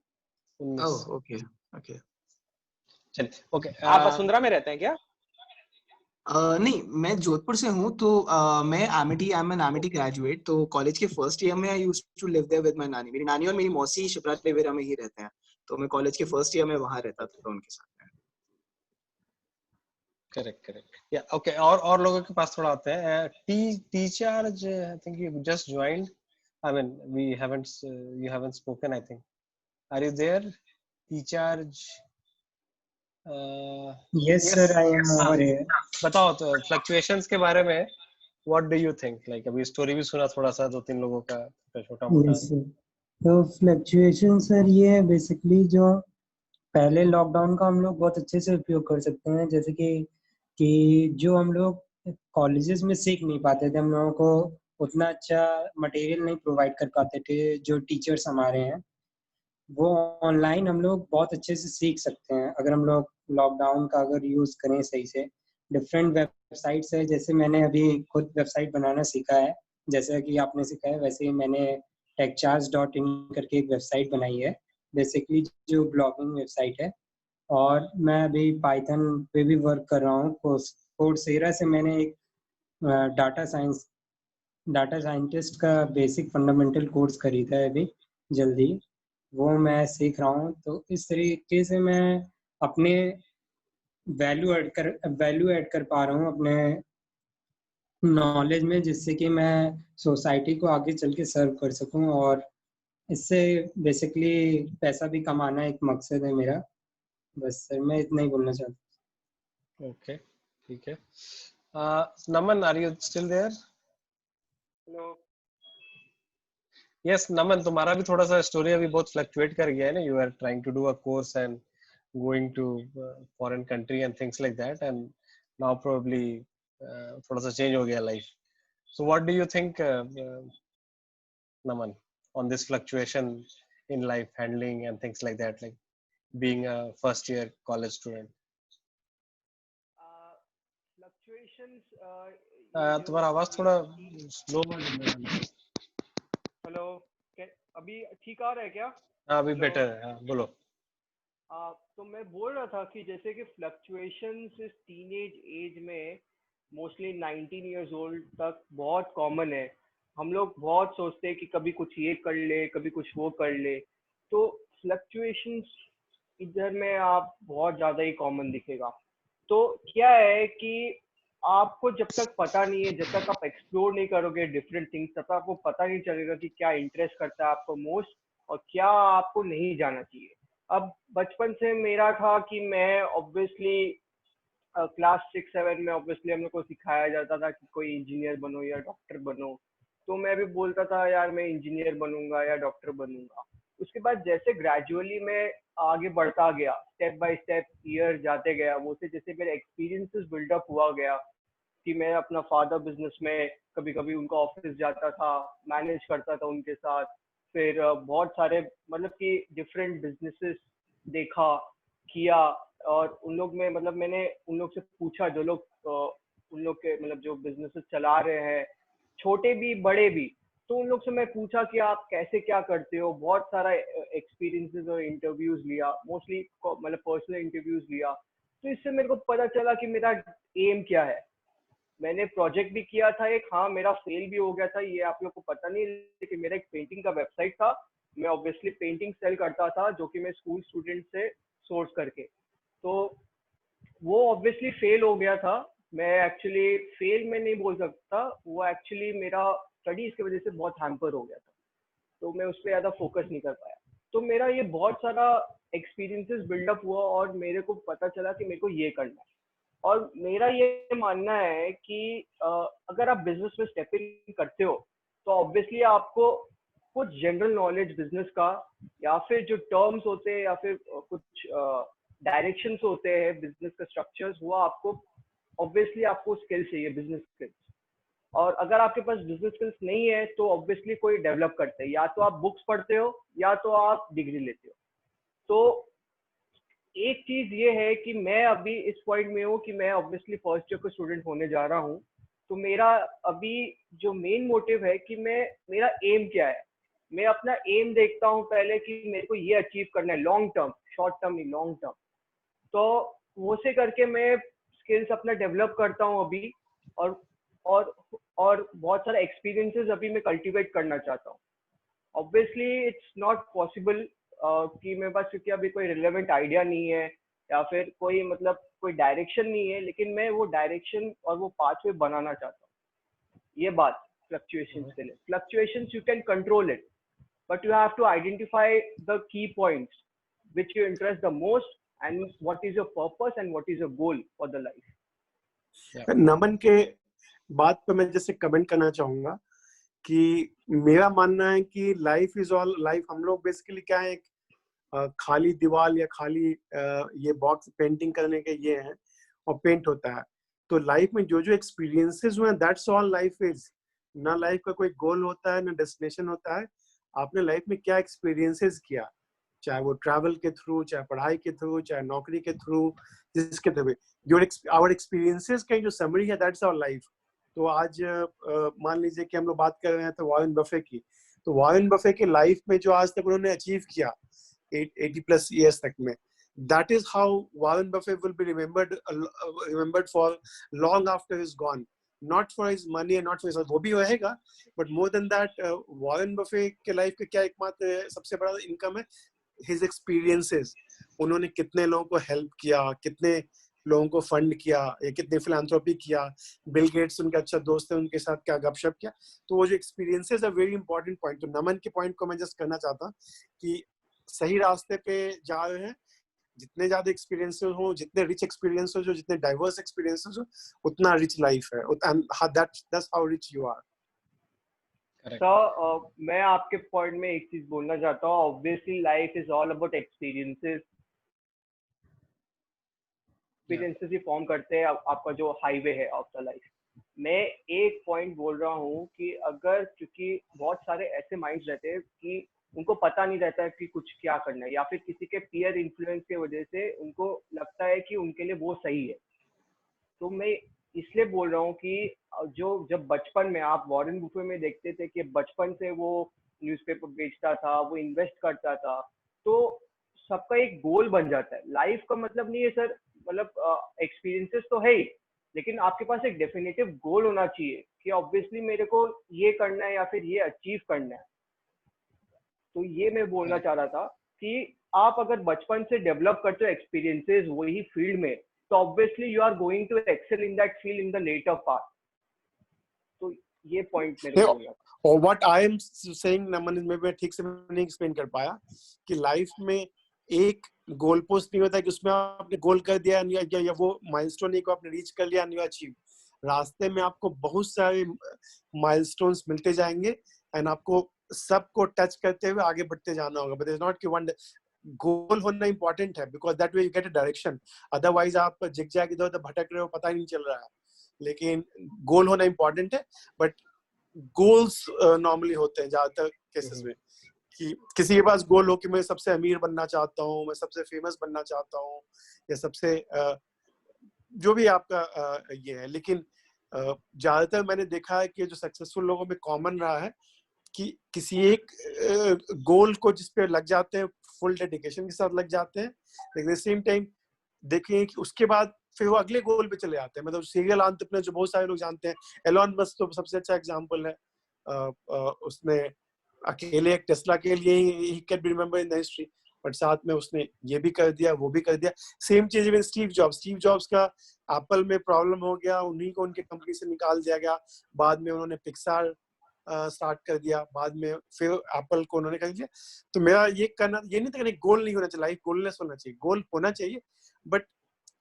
Oh okay okay, चलिए ओके। आप वसुंधरा में रहते हैं क्या? नहीं, मैं जोधपुर से हूँ। तो मैं Amity, I am an Amity graduate. तो कॉलेज के फर्स्ट ईयर में I used to live there with my nani. मेरी नानी और मेरी मौसी शिप्रा लेवेरा में ही रहते हैं, तो मैं कॉलेज के फर्स्ट ईयर में वहां रहता था उनके साथ में। करेक्ट करेक्ट, या ओके। और लोगों के पास थोड़ा आते हैं। T charge, I think you just joined, I mean we haven't, you haven't spoken, I think. Are you there T charge? Yes sir, I am over here. बताओ तो फ्लक्चुएशंस के बारे में, what do you think? Like अभी story भी सुना थोड़ा सा, 2-3 लोगों का छोटा मोटा। यस सर, तो फ्लक्चुएशन सर ये है बेसिकली जो पहले लॉकडाउन का हम लोग बहुत अच्छे से उपयोग कर सकते हैं। जैसे कि जो हम लोग कॉलेजेस में सीख नहीं पाते थे, हम लोगों को उतना अच्छा मटेरियल नहीं प्रोवाइड कर पाते थे जो टीचर्स हमारे हैं, वो ऑनलाइन हम लोग बहुत अच्छे से सीख सकते हैं अगर हम लोग लॉकडाउन का अगर यूज़ करें सही से। डिफरेंट वेबसाइट्स है, जैसे मैंने अभी खुद वेबसाइट बनाना सीखा है, जैसे कि आपने सीखा है वैसे ही मैंने techcharge.in करके एक वेबसाइट बनाई है, बेसिकली जो ब्लॉगिंग वेबसाइट है। और मैं अभी पाइथन पे भी वर्क कर रहा हूँ। कोर्सेरा से मैंने एक डाटा साइंटिस्ट का बेसिक फंडामेंटल कोर्स खरीदा है अभी जल्दी, वो मैं सीख रहा हूँ। तो इस तरीके से मैं अपने वैल्यू ऐड कर पा रहा हूँ अपने नॉलेज में, जिससे कि मैं सोसाइटी को आगे चल के सर्व कर सकूँ, और इससे बेसिकली पैसा भी कमाना एक मकसद है मेरा। बस सर, मैं इतना ही बोलना चाहता हूँ। ओके ठीक है। Naman, are you still there? Hello. Yes Naman, तुम्हारा भी थोड़ा सा स्टोरी अभी बहुत फ्लक्चुएट कर गया है ना। You are trying to do a course and going to foreign country and things like that, and now probably थोड़ा सा चेंज हो गया लाइफ। So what do you think Naman on this fluctuation in life handling and things like that, like being a first year college student? Fluctuations, तुम्हारा आवाज थोड़ा slow है। Hello, अभी ठीक आ रहा है क्या? हाँ अभी बेटर है, हाँ बोलो। तो मैं बोल रहा था कि जैसे कि फ्लक्चुएशंस इस टीनेज एज में मोस्टली 19 इयर्स ओल्ड तक बहुत कॉमन है। हम लोग बहुत सोचते हैं कि कभी कुछ ये कर ले, कभी कुछ वो कर ले, तो फ्लक्चुएशंस इधर में आप बहुत ज़्यादा ही कॉमन दिखेगा। तो क्या है कि आपको जब तक पता नहीं है, जब तक आप एक्सप्लोर नहीं करोगे डिफरेंट थिंग्स, तब तक आपको पता नहीं चलेगा कि क्या इंटरेस्ट करता है आपको मोस्ट और क्या आपको नहीं जाना चाहिए। अब बचपन से मेरा था कि मैं ऑब्वियसली क्लास 6-7 में ऑब्वियसली हम लोग को सिखाया जाता था कि कोई इंजीनियर बनो या डॉक्टर बनो, तो मैं भी बोलता था यार मैं इंजीनियर बनूंगा या डॉक्टर बनूंगा। उसके बाद जैसे ग्रेजुअली मैं आगे बढ़ता गया, स्टेप बाय स्टेप ईयर जाते गया, वो से जैसे मेरे एक्सपीरियंसेस बिल्डअप हुआ गया कि मैं अपना फादर बिजनेस में कभी कभी उनका ऑफिस जाता था, मैनेज करता था उनके साथ। फिर बहुत सारे मतलब कि डिफरेंट बिजनेसेस देखा किया, और उन लोग में मतलब मैंने उन लोग से पूछा, जो लोग उन लोग के मतलब जो बिजनेसेस चला रहे हैं, छोटे भी बड़े भी, तो उन लोग से मैं पूछा कि आप कैसे क्या करते हो। बहुत सारा एक्सपीरियंसेस और इंटरव्यूज लिया, मोस्टली मतलब पर्सनल इंटरव्यूज लिया। तो इससे मेरे को पता चला कि मेरा एम क्या है। मैंने प्रोजेक्ट भी किया था एक, हाँ मेरा फेल भी हो गया था, ये आप लोग को पता नहीं, लेकिन मेरा एक पेंटिंग का वेबसाइट था। मैं ऑब्वियसली पेंटिंग सेल करता था, जो कि मैं स्कूल स्टूडेंट से सोर्स करके, तो वो ऑब्वियसली फेल हो गया था। मैं एक्चुअली फेल में नहीं बोल सकता, वो एक्चुअली मेरा स्टडीज की वजह से बहुत हैम्पर हो गया था, तो मैं उस पर ज़्यादा फोकस नहीं कर पाया। तो मेरा ये बहुत सारा एक्सपीरियंसेस बिल्डअप हुआ और मेरे को पता चला कि मेरे को ये करना है। और मेरा ये मानना है कि अगर आप बिजनेस में स्टेप इन करते हो तो ऑब्वियसली आपको कुछ जनरल नॉलेज बिजनेस का, या फिर जो टर्म्स होते हैं, या फिर कुछ डायरेक्शंस होते हैं बिजनेस का, स्ट्रक्चर्स, वो आपको ऑब्वियसली आपको स्किल्स चाहिए, बिजनेस स्किल्स। और अगर आपके पास बिजनेस स्किल्स नहीं है तो ऑब्वियसली कोई डेवलप करते हैं, या तो आप बुक्स पढ़ते हो या तो आप डिग्री लेते हो। तो एक चीज ये है कि मैं अभी इस पॉइंट में हूँ कि मैं ऑब्वियसली फर्स्ट ईयर का स्टूडेंट होने जा रहा हूँ। तो मेरा अभी जो मेन मोटिव है कि मेरा एम क्या है, मैं अपना एम देखता हूँ पहले कि मेरे को ये अचीव करना है, लॉन्ग टर्म, शॉर्ट टर्म नहीं, लॉन्ग टर्म। तो वो से करके मैं स्किल्स अपना डेवलप करता हूँ अभी, और और बहुत सारे एक्सपीरियंसेस अभी मैं कल्टीवेट करना चाहता हूँ। ऑब्वियसली इट्स नॉट पॉसिबल कि मेरे पास, क्योंकि अभी कोई रिलेवेंट आइडिया नहीं है या फिर कोई मतलब कोई डायरेक्शन नहीं है, लेकिन मैं वो डायरेक्शन और वो पाथवे बनाना चाहता हूँ। ये बात फ्लक्चुएशंस के लिए, fluctuations you can control it, but you have to identify the key points which you interest the most, and what is your purpose and what is your goal for the life. नमन के बात पे मैं जैसे comment करना चाहूंगा कि मेरा मानना है कि लाइफ इज ऑल लाइफ। हम लोग बेसिकली क्या है, एक खाली दीवार या खाली ये बॉक्स पेंटिंग करने के ये है और पेंट होता है। तो लाइफ में जो जो एक्सपीरियंसेस हुए, दैट्स ऑल लाइफ इज। ना लाइफ का कोई गोल होता है, ना डेस्टिनेशन होता है। आपने लाइफ में क्या एक्सपीरियंसेस किया, चाहे वो ट्रैवल के थ्रू, चाहे पढ़ाई के थ्रू, चाहे नौकरी के थ्रू, जिसके थ्रू, आवर एक्सपीरियंसेस का जो समरी है, दैट्स आवर लाइफ। तो आज मान लीजिए कि हम लोग बात कर रहे हैं तो वॉरेन बफे की, तो वॉरेन बफे की लाइफ में जो आज तक उन्होंने अचीव किया 80+ ईयर्स तक में, that is how Warren Buffett will be remembered for long after he's gone, not for his money and not for his, वो भी रहेगा, but more than that Warren Buffett के लाइफ का क्या एकमात्र सबसे बड़ा इनकम है, his experiences। उन्होंने कितने लोगों को हेल्प किया, कितने लोगों को फंड किया, या कितने फिलैंथ्रोपी किया, बिल गेट्स उनका अच्छा दोस्त है, उनके साथ क्या गपशप किया। तो वो जो एक्सपीरियंसेस है वेरी इंपॉर्टेंट पॉइंट। तो नमन के पॉइंट को मैं जस्ट करना चाहता कि सही रास्ते पे जा रहे हैं। जितने ज्यादा एक्सपीरियंसेस हो, जितने रिच एक्सपीरियंसेस हो, जितने डाइवर्स एक्सपीरियंसेस हो, उतना रिच लाइफ है, and that's how rich you are. Sir मैं आपके पॉइंट में एक चीज बोलना चाहता हूँ। Obviously life is all about experiences. Experiences ही फॉर्म करते हैं आपका जो हाईवे है ऑफ द लाइफ। मैं एक पॉइंट बोल रहा हूँ कि अगर, क्योंकि बहुत सारे ऐसे माइंड्स रहते हैं कि उनको पता नहीं रहता है कि कुछ क्या करना है, या फिर किसी के पीयर इन्फ्लुएंस की वजह से उनको लगता है कि उनके लिए वो सही है। तो मैं इसलिए बोल रहा हूँ कि जब बचपन में आप वॉरेन बुफे में देखते थे कि बचपन से वो न्यूज़पेपर बेचता था, वो इन्वेस्ट करता था, तो सबका एक गोल बन जाता है। लाइफ का मतलब नहीं है सर, मतलब एक्सपीरियंसेस तो है ही, लेकिन आपके पास एक डेफिनेटिव गोल होना चाहिए कि ऑब्वियसली मेरे को ये करना है या फिर ये अचीव करना है। तो ये मैं बोलना चाह रहा था कि आप अगर बचपन से डेवलप करते हो एक्सपीरियंसेस वही फील्ड में, तो obviously you are going to excel in that field in the latter part. तो ये पॉइंट मेरे को लगा। और what I am saying, Naman, मैं ठीक से नहीं एक्सप्लेन कर पाया कि लाइफ में एक गोल पोस्ट नहीं होता कि उसमें आपने गोल कर दिया या वो माइलस्टोन को आपने रीच कर लिया एंड यू अचीव। रास्ते में आपको बहुत सारे माइलस्टोन्स मिलते जाएंगे एंड आपको सबको टच करते हुए आगे बढ़ते जाना होगा। बट इट्स नॉट कि वन गोल होना इंपॉर्टेंट है, because that way you get a direction. Otherwise आप जिग-जैग इधर उधर भटक रहे हो, पता ही नहीं चल रहा है। लेकिन गोल होना इम्पोर्टेंट है, बट गोल्स नॉर्मली होते हैं ज्यादातर केसेस में कि किसी के पास गोल हो कि मैं सबसे अमीर बनना चाहता हूँ, मैं सबसे फेमस बनना चाहता हूँ, या सबसे जो भी आपका ये है। लेकिन ज्यादातर मैंने देखा है कि जो सक्सेसफुल लोगों में कॉमन रहा है कि किसी एक गोल को जिस पे लग जाते हैं, फुल डेडिकेशन के साथ लग जाते हैं, लेकिन सेम टाइम देखें कि उसके बाद फिर वो अगले गोल पे चले जाते हैं। मतलब सीरियल एंटरप्रेन्योर जो बहुत सारे लोग जानते हैं, एलॉन मस्क तो सबसे अच्छा एग्जांपल है। उसने अकेले एक टेस्ला के लिए he can be remember in the history, but साथ में उसने ये भी कर दिया, वो भी कर दिया। सेम चीज इवन स्टीव जॉब्स का एप्पल में प्रॉब्लम हो गया, उन्हीं को उनके कंपनी से निकाल दिया गया, बाद में उन्होंने पिक्सार स्टार्ट कर दिया, बाद में फिर एप्पल को उन्होंने कर दिया। तो मेरा ये कहना ये नहीं था कि गोल नहीं होना चाहिए, लाइफ गोललेस होना चाहिए, गोल होना चाहिए, बट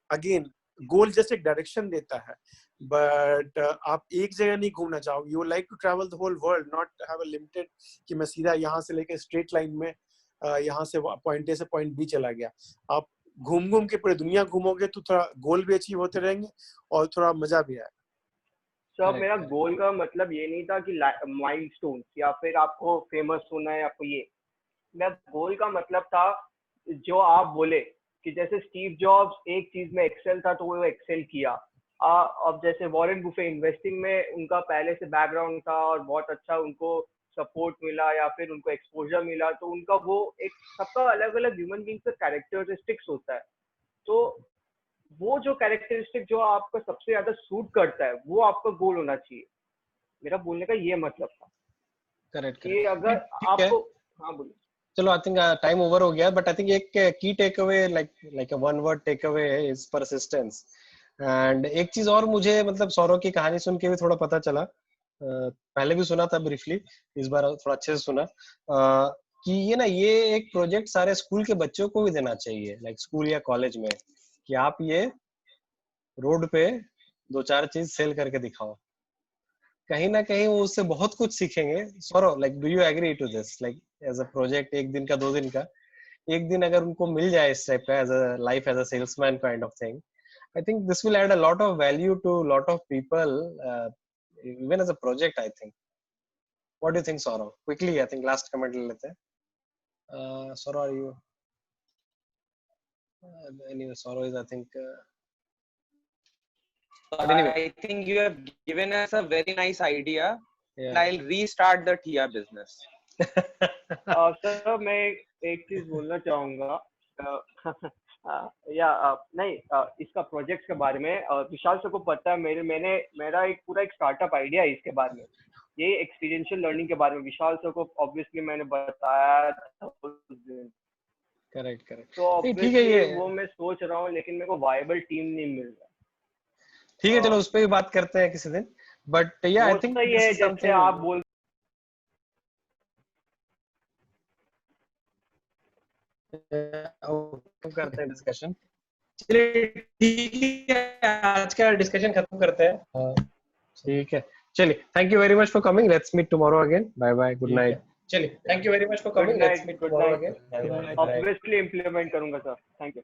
अगेन गोल जस्ट एक डायरेक्शन देता है, बट आप एक जगह नहीं घूमना चाहोगे। You like to travel the whole world, not have a limited कि मैं सीधा यहाँ से लेकर स्ट्रेट लाइन में यहाँ से पॉइंट ए से पॉइंट बी चला गया। आप घूम घूम के पूरी दुनिया घूमोगे तो थोड़ा गोल भी अचीव होते रहेंगे और थोड़ा मजा भी आएगा। सर मेरा गोल का मतलब ये नहीं था कि माइलस्टोन्स या फिर आपको फेमस होना है, आपको ये, मेरा गोल का मतलब था जो आप बोले कि जैसे स्टीव जॉब्स एक चीज में एक्सेल था तो वो एक्सेल किया। अब जैसे वॉरेन बुफे इन्वेस्टिंग में उनका पहले से बैकग्राउंड था और बहुत अच्छा उनको सपोर्ट मिला या फिर उनको एक्सपोजर मिला, तो उनका वो एक सबका अलग अलग ह्यूमन बीइंग का कैरेक्टरिस्टिक्स होता है, तो वो जो कैरेक्टरिस्टिक जो आपका सबसे ज्यादा सूट करता है वो आपका गोल होना चाहिए। मेरा बोलने का ये मतलब था। करेक्ट कि अगर आपको, हाँ बोलिए। चलो आई थिंक टाइम ओवर हो गया, बट आई थिंक एक की take away like a one word take away is persistence. And एक चीज और मुझे मतलब सौरव की कहानी सुन के भी थोड़ा पता चला, पहले भी सुना था ब्रीफली, इस बार थोड़ा अच्छे से सुना, कि ये एक प्रोजेक्ट सारे स्कूल के बच्चों को भी देना चाहिए, लाइक स्कूल या कॉलेज में, कि आप ये रोड पे 2-4 चीज सेल करके दिखाओ, कहीं ना कहीं वो उससे बहुत कुछ सीखेंगे। Saurav, like do you agree to this, like as a project 1 दिन का 2 दिन का, एक दिन अगर उनको मिल जाए इस टाइप का as a life as a salesman kind of thing, I think this will add a lot of value to a lot of people, even as a project, I think. What do you think, Saurav? Quickly, I think last comment le lete hain. Saurav, are you? Anyway, Saurav is, I think. Anyway. I think you have given us a very nice idea. Yeah. And I'll restart the TIA business. Sir मैं एक चीज बोलना चाहूंगा, इसका project के बारे में विशाल sir को पता है, मेरा एक पूरा एक स्टार्टअप आइडिया है इसके बारे में, ये एक्सपीरियंशियल लर्निंग के बारे में विशाल सर को ऑब्वियसली मैंने बताया था उस दिन। करेक्ट तो ऑब्वियसली वो मैं सोच रहा हूँ, लेकिन मेरे को वायबल टीम नहीं मिल रहा। ठीक है, चलो उस पे भी बात करते हैं किसी दिन, बट या आई थिंक ये जैसे आप बोल करते हैं डिस्कशन। चलिए ठीक है, आज का डिस्कशन खत्म करते हैं। ठीक है, चलिए, thank you very much for coming, let's meet tomorrow again, bye bye, good night. चलिए, thank you very much for coming, let's meet tomorrow again, obviously implement करूंगा सर, थैंक यू।